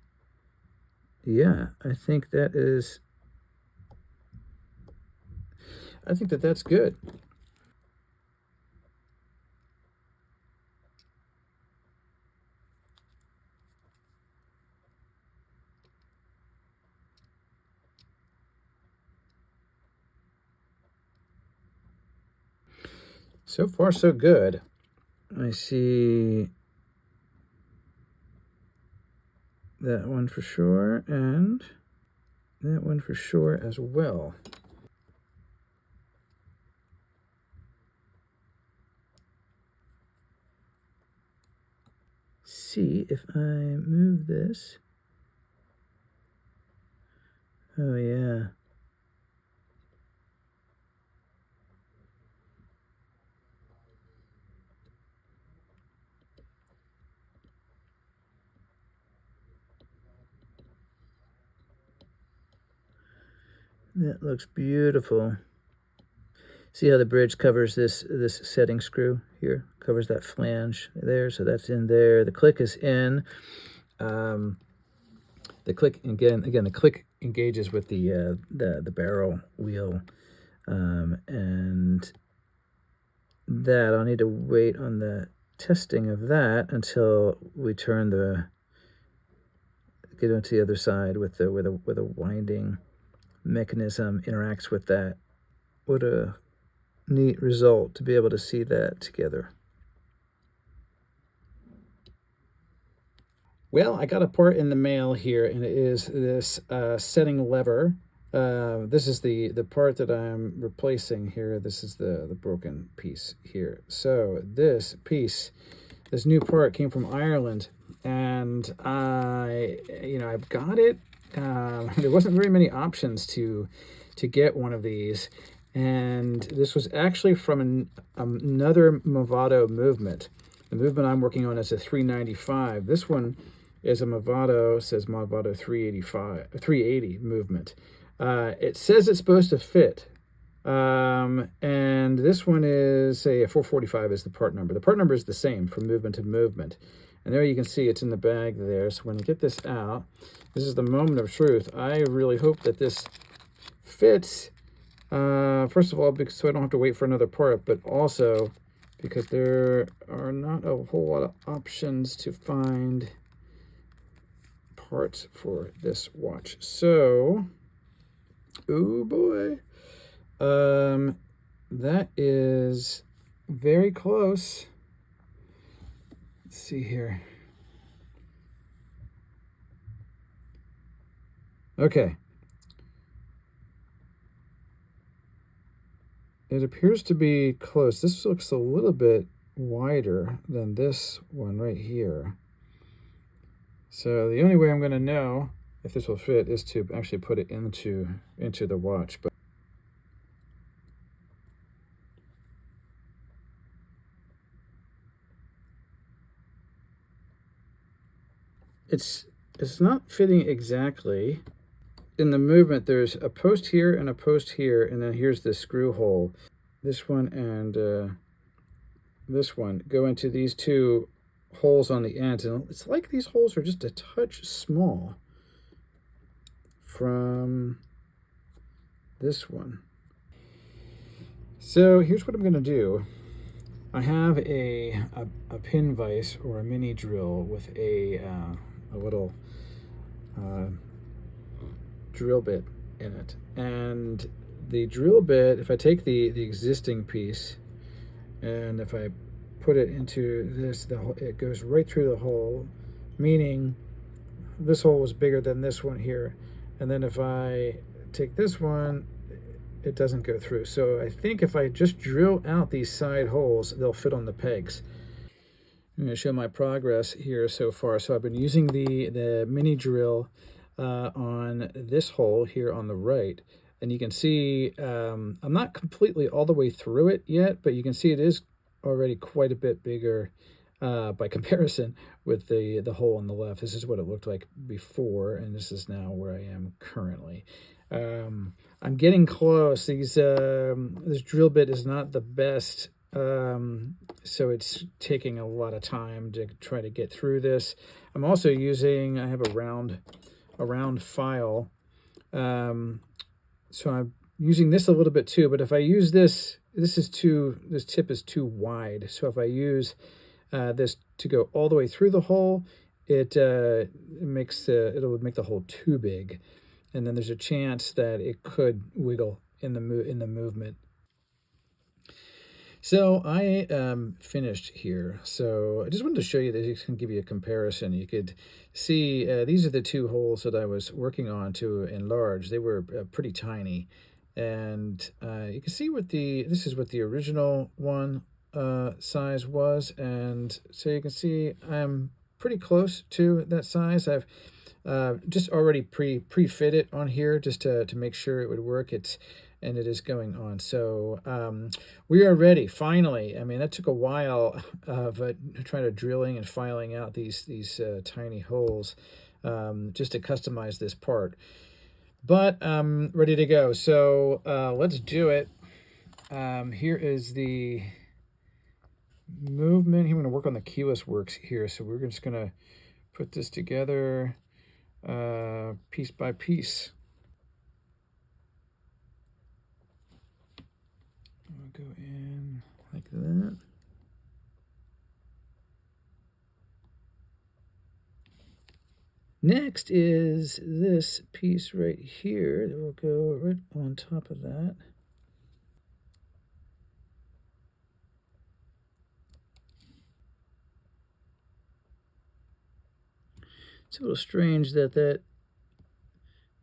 yeah, I think that's good. So far, so good. I see that one for sure, and that one for sure as well. See if I move this. Oh, yeah. That looks beautiful. See how the bridge covers this setting screw here? Covers that flange there, so that's in there. The click is in. The click the click engages with the barrel wheel, and that I'll need to wait on the testing of that until we get onto the other side with where the winding mechanism interacts with that. What a neat result to be able to see that together. Well, I got a part in the mail here, and it is this setting lever. This is the part that I'm replacing here. This is the broken piece here. So this new part came from Ireland, and I've got it. There wasn't very many options to get one of these, and this was actually from another Movado movement. The movement I'm working on is a 395. This one is a Movado, says Movado 380 movement. It says it's supposed to fit, and this one is, say, a 445 is the part number. The part number is the same from movement to movement. And there you can see it's in the bag there. So when I get this out, this is the moment of truth. I really hope that this fits. First of all, because so I don't have to wait for another part, but also because there are not a whole lot of options to find parts for this watch. So, oh boy, that is very close. Let's see here. Okay. It appears to be close. This looks a little bit wider than this one right here. So the only way I'm going to know if this will fit is to actually put it into the watch. But it's not fitting exactly. in the movement, there's a post here and a post here, and then here's the screw hole. This one and this one go into these two holes on the ends, and it's like these holes are just a touch small from this one. So here's what I'm going to do. I have a pin vise or a mini drill with a little drill bit in it, and the drill bit, if I take the existing piece and if I put it into this, it goes right through the hole, meaning this hole was bigger than this one here. And then if I take this one, it doesn't go through. So I think if I just drill out these side holes, they'll fit on the pegs. I'm going to show my progress here so far. So I've been using the mini drill on this hole here on the right. And you can see I'm not completely all the way through it yet, but you can see it is already quite a bit bigger by comparison with the hole on the left. This is what it looked like before, and this is now where I am currently. I'm getting close. This drill bit is not the best, so it's taking a lot of time to try to get through this. I'm also using, I have a round file, so I'm using this a little bit too, but if I use this tip is too wide. So if I use this to go all the way through the hole, it'll make the hole too big, and then there's a chance that it could wiggle in the movement. So I finished here. So I just wanted to show you this and give you a comparison. You could see these are the two holes that I was working on to enlarge. They were pretty tiny. And you can see this is what the original one size was, and so you can see I'm pretty close to that size. I've just already pre-fit it on here just to make sure it would work. And it is going on. So we are ready finally. I mean, that took a while of trying to drilling and filing out these tiny holes just to customize this part. But I'm ready to go. So let's do it. Here is the movement. Here I'm going to work on the keyless works here. So we're just going to put this together piece by piece. I'll go in like that. Next is this piece right here that will go right on top of that. It's a little strange that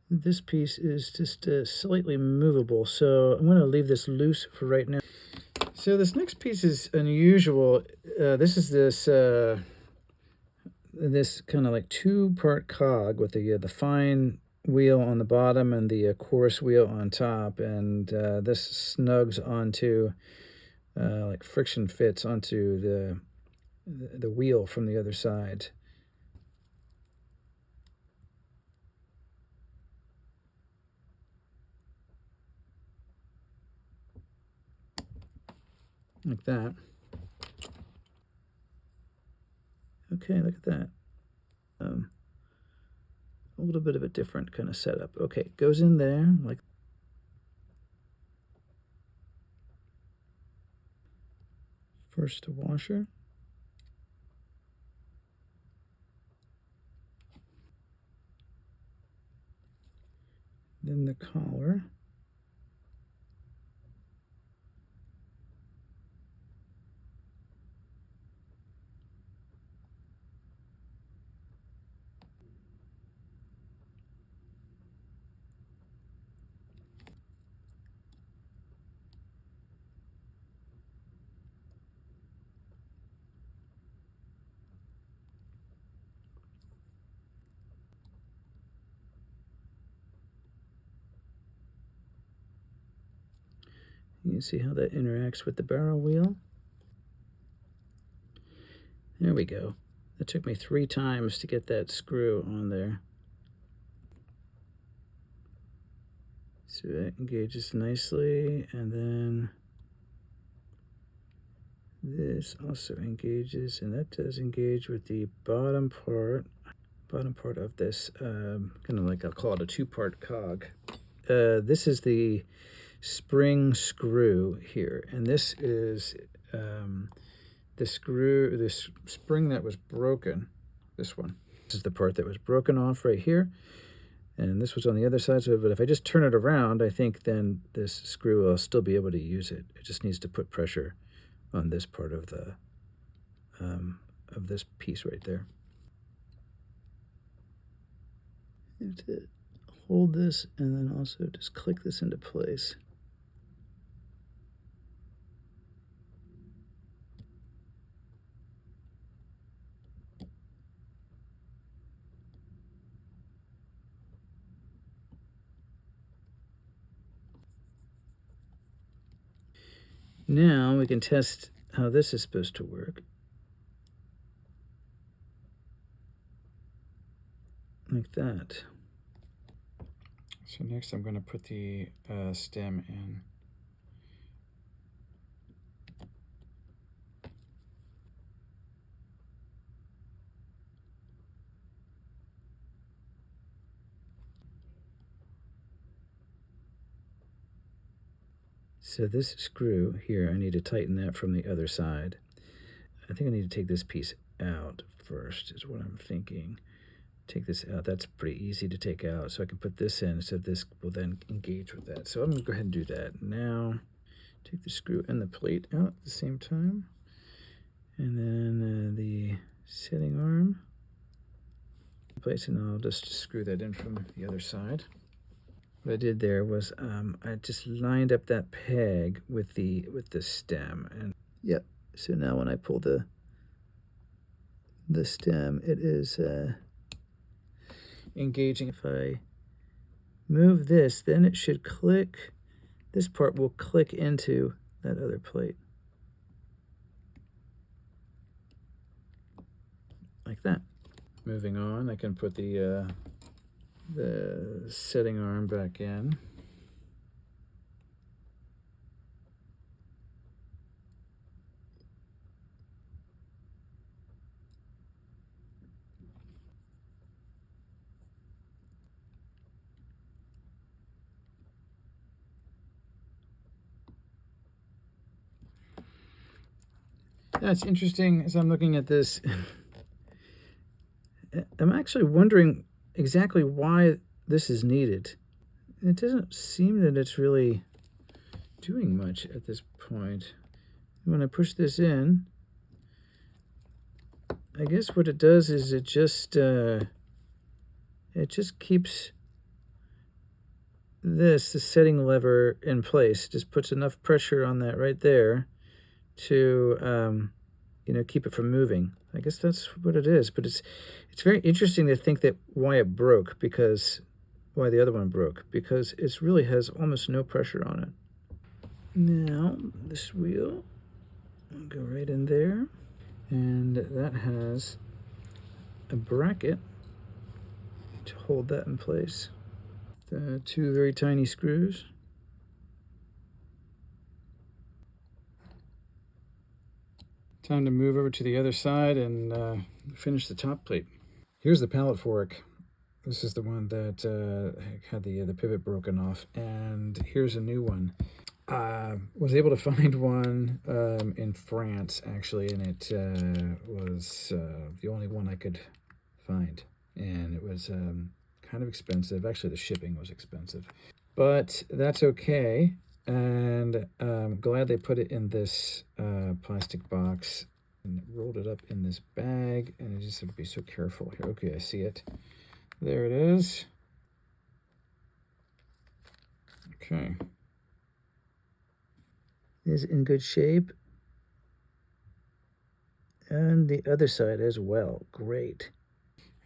this piece is just slightly movable, so I'm going to leave this loose for right now. So this next piece is unusual. This is this kind of like two-part cog with the fine wheel on the bottom and the coarse wheel on top, and this snugs onto like friction fits onto the wheel from the other side. Like that. Okay, look at that. A little bit of a different kind of setup. Okay, goes in there like first the washer. Then the collar. You can see how that interacts with the barrel wheel. There we go. It took me 3 times to get that screw on there. So that engages nicely, and then this also engages, and that does engage with the bottom part of this, kind of like, I'll call it a two-part cog. This is the spring screw here, and this is the spring that was broken. This one. This is the part that was broken off right here, and this was on the other side. So, but if I just turn it around, I think then this screw will still be able to use it. It just needs to put pressure on this part of the of this piece right there. You have to hold this and then also just click this into place. Now we can test how this is supposed to work. Like that. So next I'm going to put the stem in. So this screw here, I need to tighten that from the other side. I think I need to take this piece out first, is what I'm thinking. Take this out. That's pretty easy to take out. So I can put this in, so this will then engage with that. So I'm going to go ahead and do that. Now, take the screw and the plate out at the same time. And then the setting arm. Place, and I'll just screw that in from the other side. What I did there was I just lined up that peg with the stem, and yep. So now when I pull the stem, it is engaging. If I move this, then it should click. This part will click into that other plate, like that. Moving on, I can put the setting arm back in. That's interesting. As I'm looking at this, I'm actually wondering exactly why this is needed. It doesn't seem that it's really doing much at this point. When I push this in, I guess what it does is it just keeps the setting lever in place. Just puts enough pressure on that right there to you know, keep it from moving. I guess that's what it is. But it's very interesting to think that why it broke, because why the other one broke, because it really has almost no pressure on it. Now this wheel will go right in there, and that has a bracket to hold that in place. The two very tiny screws. Time to move over to the other side and finish the top plate. Here's the pallet fork. This is the one that had the pivot broken off, and here's a new one. Was able to find one in France, actually, and it was the only one I could find, and it was kind of expensive. Actually, the shipping was expensive, but that's okay. And I'm glad they put it in this plastic box and rolled it up in this bag. And I just have to be so careful here. Okay, I see it. There it is. Okay. Is in good shape. And the other side as well. Great.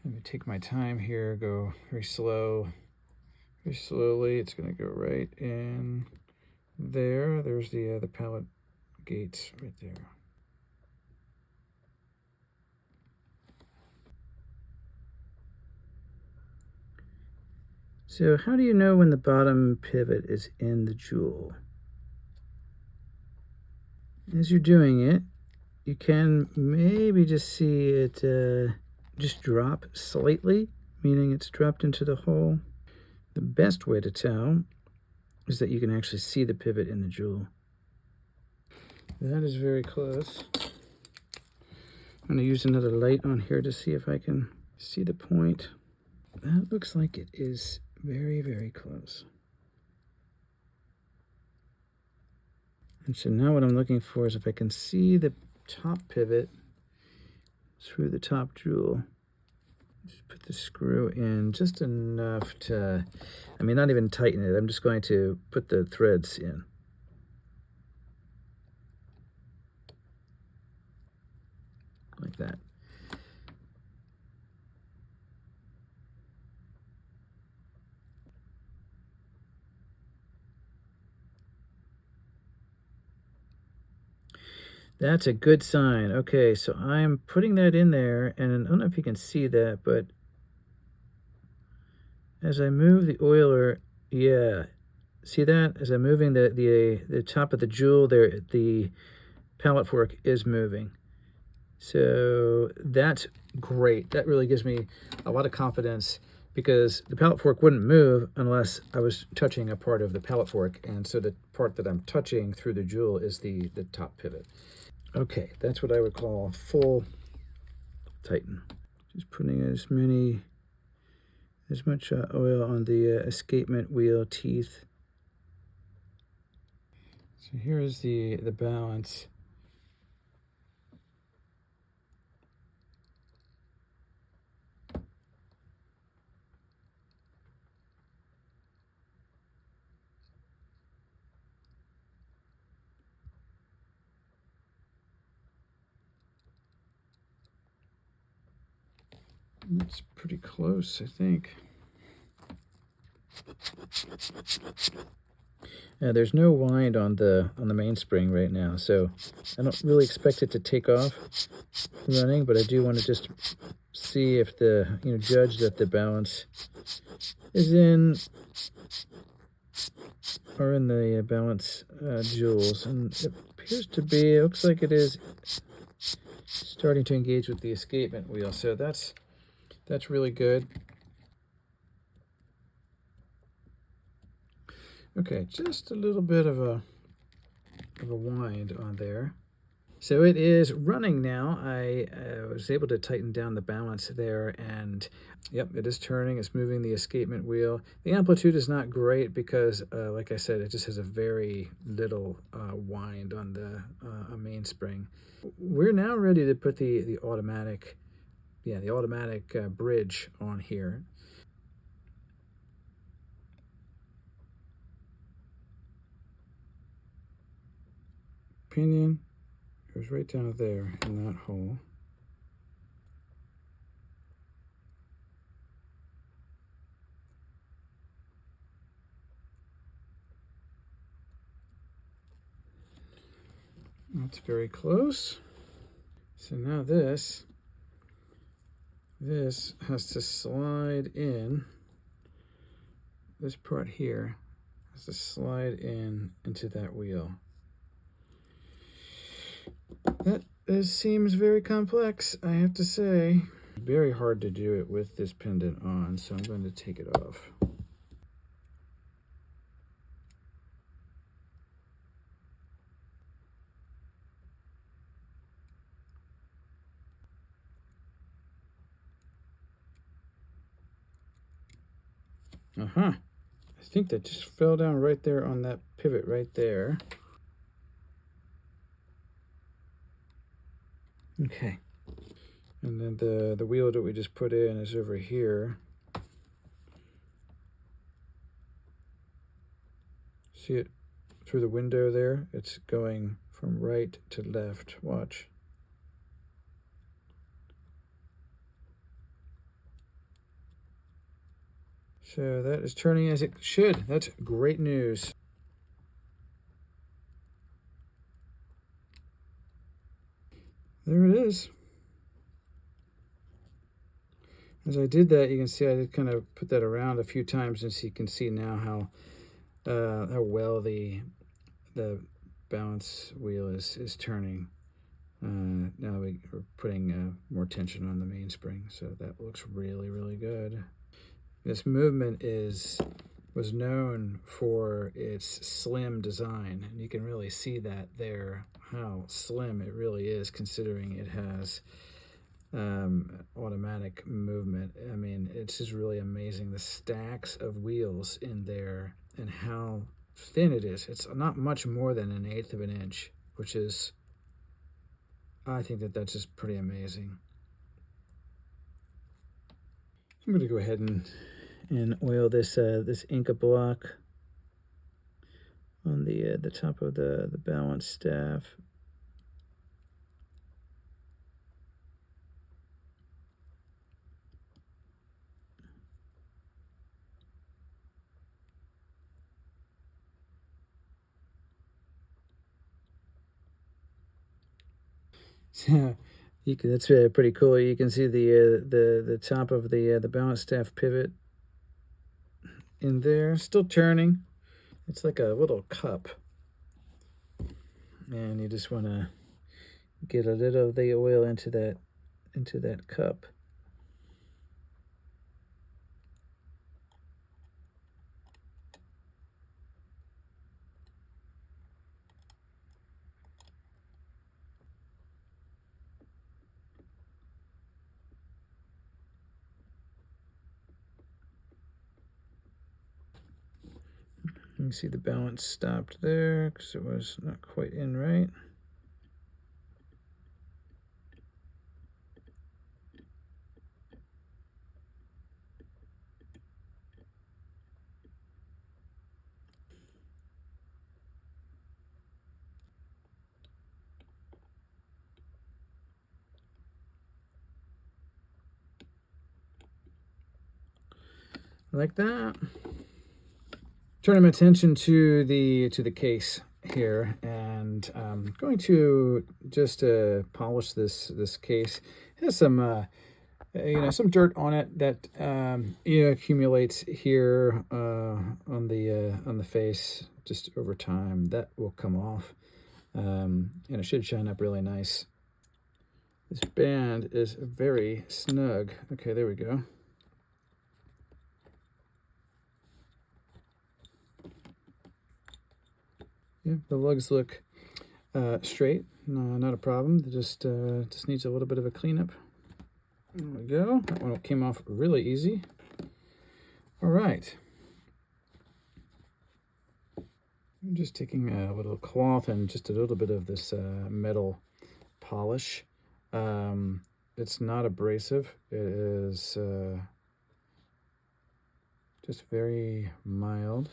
Let me take my time here, go very slow, very slowly. It's going to go right in there. There's the pallet gates right there. So how do you know when the bottom pivot is in the jewel? As you're doing it, you can maybe just see it just drop slightly, meaning it's dropped into the hole. The best way to tell is that you can actually see the pivot in the jewel. That is very close. I'm going to use another light on here to see if I can see the point. That looks like it is very, very close. And so now what I'm looking for is if I can see the top pivot through the top jewel. Just put the screw in just enough to, I mean, not even tighten it. I'm just going to put the threads in. Like that. That's a good sign. Okay, so I'm putting that in there, and I don't know if you can see that, but as I move the oiler, yeah, see that? As I'm moving the top of the jewel there, the pallet fork is moving. So that's great. That really gives me a lot of confidence because the pallet fork wouldn't move unless I was touching a part of the pallet fork. And so the part that I'm touching through the jewel is the top pivot. Okay, that's what I would call full tighten. Just putting as much oil on the escapement wheel teeth. So here is the balance. It's pretty close, I think. There's no wind on the mainspring right now, so I don't really expect it to take off running, but I do want to just see if judge that the balance is in the balance jewels, and it appears to be. It looks like it is starting to engage with the escapement wheel, so that's really good. Okay, just a little bit of a wind on there. So it is running now. I was able to tighten down the balance there, and yep, it is turning. It's moving the escapement wheel. The amplitude is not great because, like I said, it just has a very little wind on the mainspring. We're now ready to put the automatic, bridge on here. Pinion goes right down there in that hole. That's very close. So now this has to slide in. This part here has to slide into that wheel. That seems very complex, I have to say. Very hard to do it with this pendant on, so I'm going to take it off. I think that just fell down right there on that pivot right there. Okay. And then the wheel that we just put in is over here. See it through the window there? It's going from right to left. Watch. So that is turning as it should. That's great news. There it is. As I did that, you can see I did kind of put that around a few times, and so you can see now how well the balance wheel is turning. Now we're putting more tension on the mainspring, so that looks really, really good. This movement was known for its slim design, and you can really see that there, how slim it really is, considering it has automatic movement. I mean, it's just really amazing, the stacks of wheels in there and how thin it is. It's not much more than 1/8 of an inch, which is, I think that's just pretty amazing. I'm going to go ahead and oil this this Inca block on the top of the balance staff. So that's pretty cool. You can see the top of the balance staff pivot in there, still turning. It's like a little cup, and you just want to get a little of the oil into that cup. You can see the balance stopped there because it was not quite in right. Like that. Turning my attention to the case here, and I'm going to just polish this case. It has some some dirt on it that accumulates here on the face just over time. That will come off, and it should shine up really nice. This band is very snug. Okay, there we go. Yeah, the lugs look straight, not a problem. It just needs a little bit of a cleanup. There we go. That one came off really easy. All right. I'm just taking a little cloth and just a little bit of this metal polish. It's not abrasive. It is just very mild.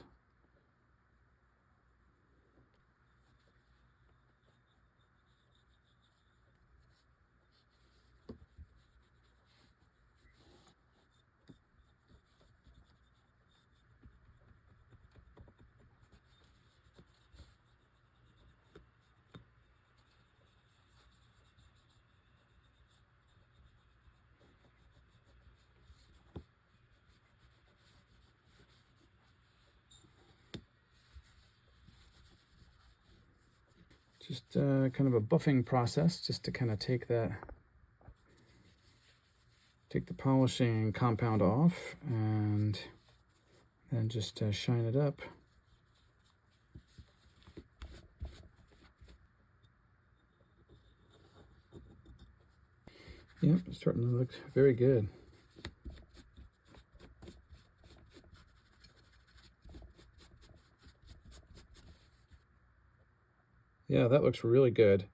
Just kind of a buffing process, just to kind of take the polishing compound off and then just shine it up. Yep, it's starting to look very good. Yeah, that looks really good.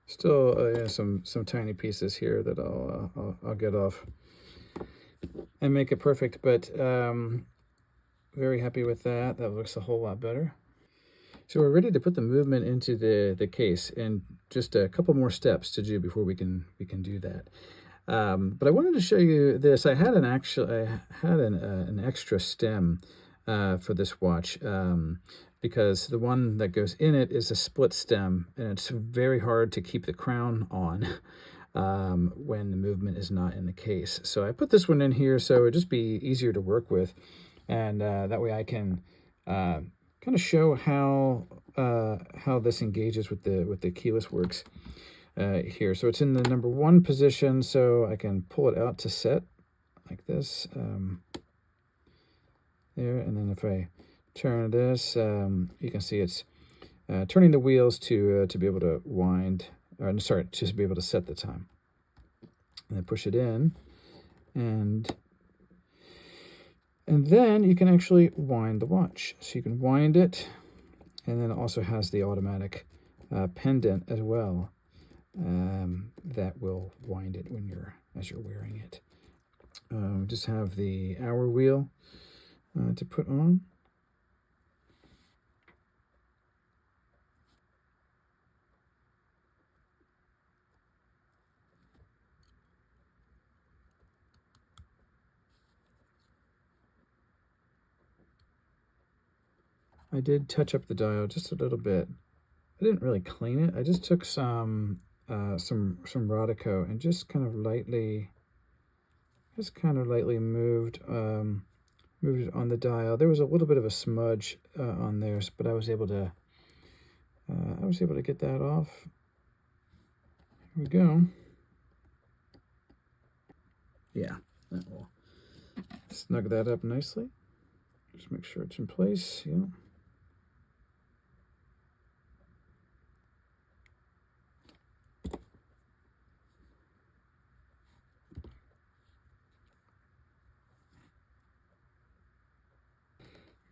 Still, some tiny pieces here that I'll get off and make it perfect. But very happy with that. That looks a whole lot better. So we're ready to put the movement into the case, and just a couple more steps to do before we can do that. But I wanted to show you this. I had an extra stem for this watch. Because the one that goes in it is a split stem, and it's very hard to keep the crown on. when the movement is not in the case. So I put this one in here so it'd just be easier to work with, and that way I can kind of show how this engages with the keyless works here. So it's in the number 1 position, so I can pull it out to set like this there, and then if I turn this, you can see it's turning the wheels to be able to wind, or sorry, just be able to set the time. And then push it in, and then you can actually wind the watch. So you can wind it, and then it also has the automatic pendant as well that will wind it as you're wearing it. Just have the hour wheel to put on. I did touch up the dial just a little bit. I didn't really clean it. I just took some Rodico and just kind of lightly moved it on the dial. There was a little bit of a smudge on there, but I was able to get that off. Here we go. Yeah, that will snug that up nicely. Just make sure it's in place. Yeah.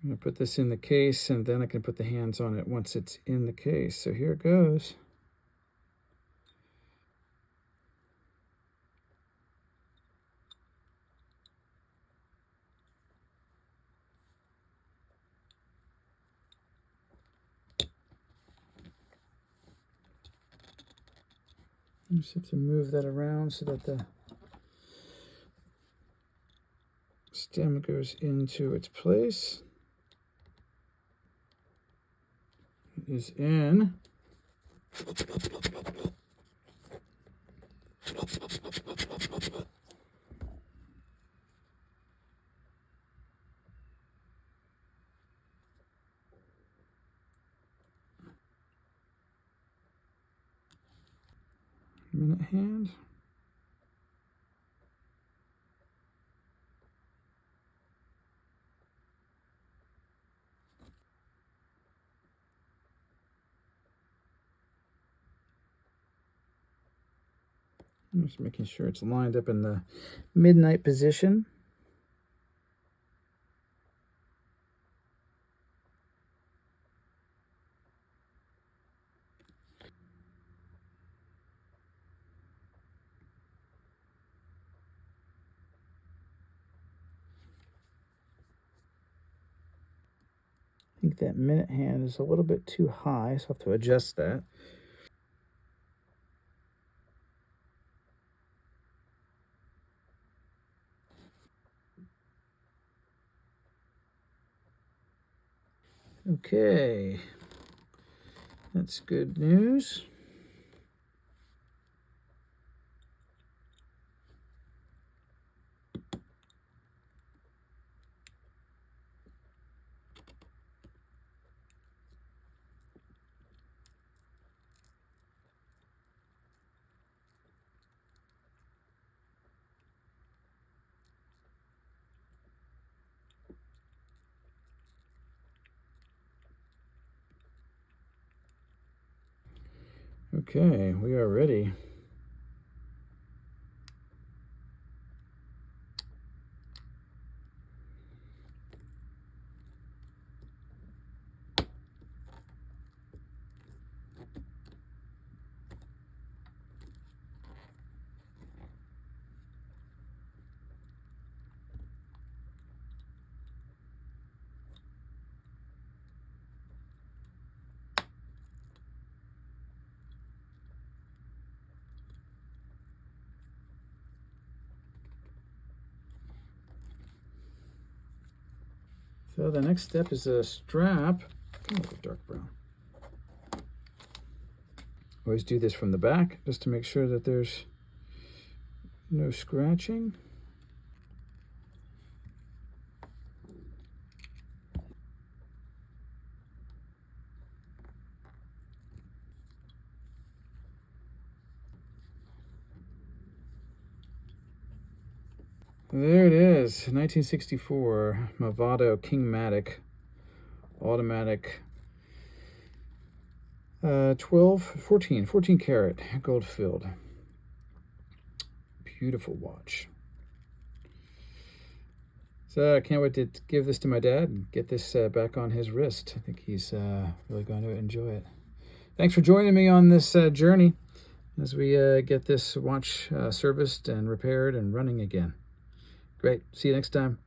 I'm going to put this in the case, and then I can put the hands on it once it's in the case. So here it goes. You just have to move that around so that the stem goes into its place. It is in. Minute hand. I'm just making sure it's lined up in the midnight position. I think that minute hand is a little bit too high, so I have to adjust that. Okay, that's good news. Okay, we are ready. So the next step is a strap. Kind of a dark brown. Always do this from the back just to make sure that there's No scratching. There it is, 1964 Movado Kingmatic automatic 14 karat gold filled. Beautiful watch. So I can't wait to give this to my dad and get this back on his wrist. I think he's really going to enjoy it. Thanks for joining me on this journey as we get this watch serviced and repaired and running again. Great. See you next time.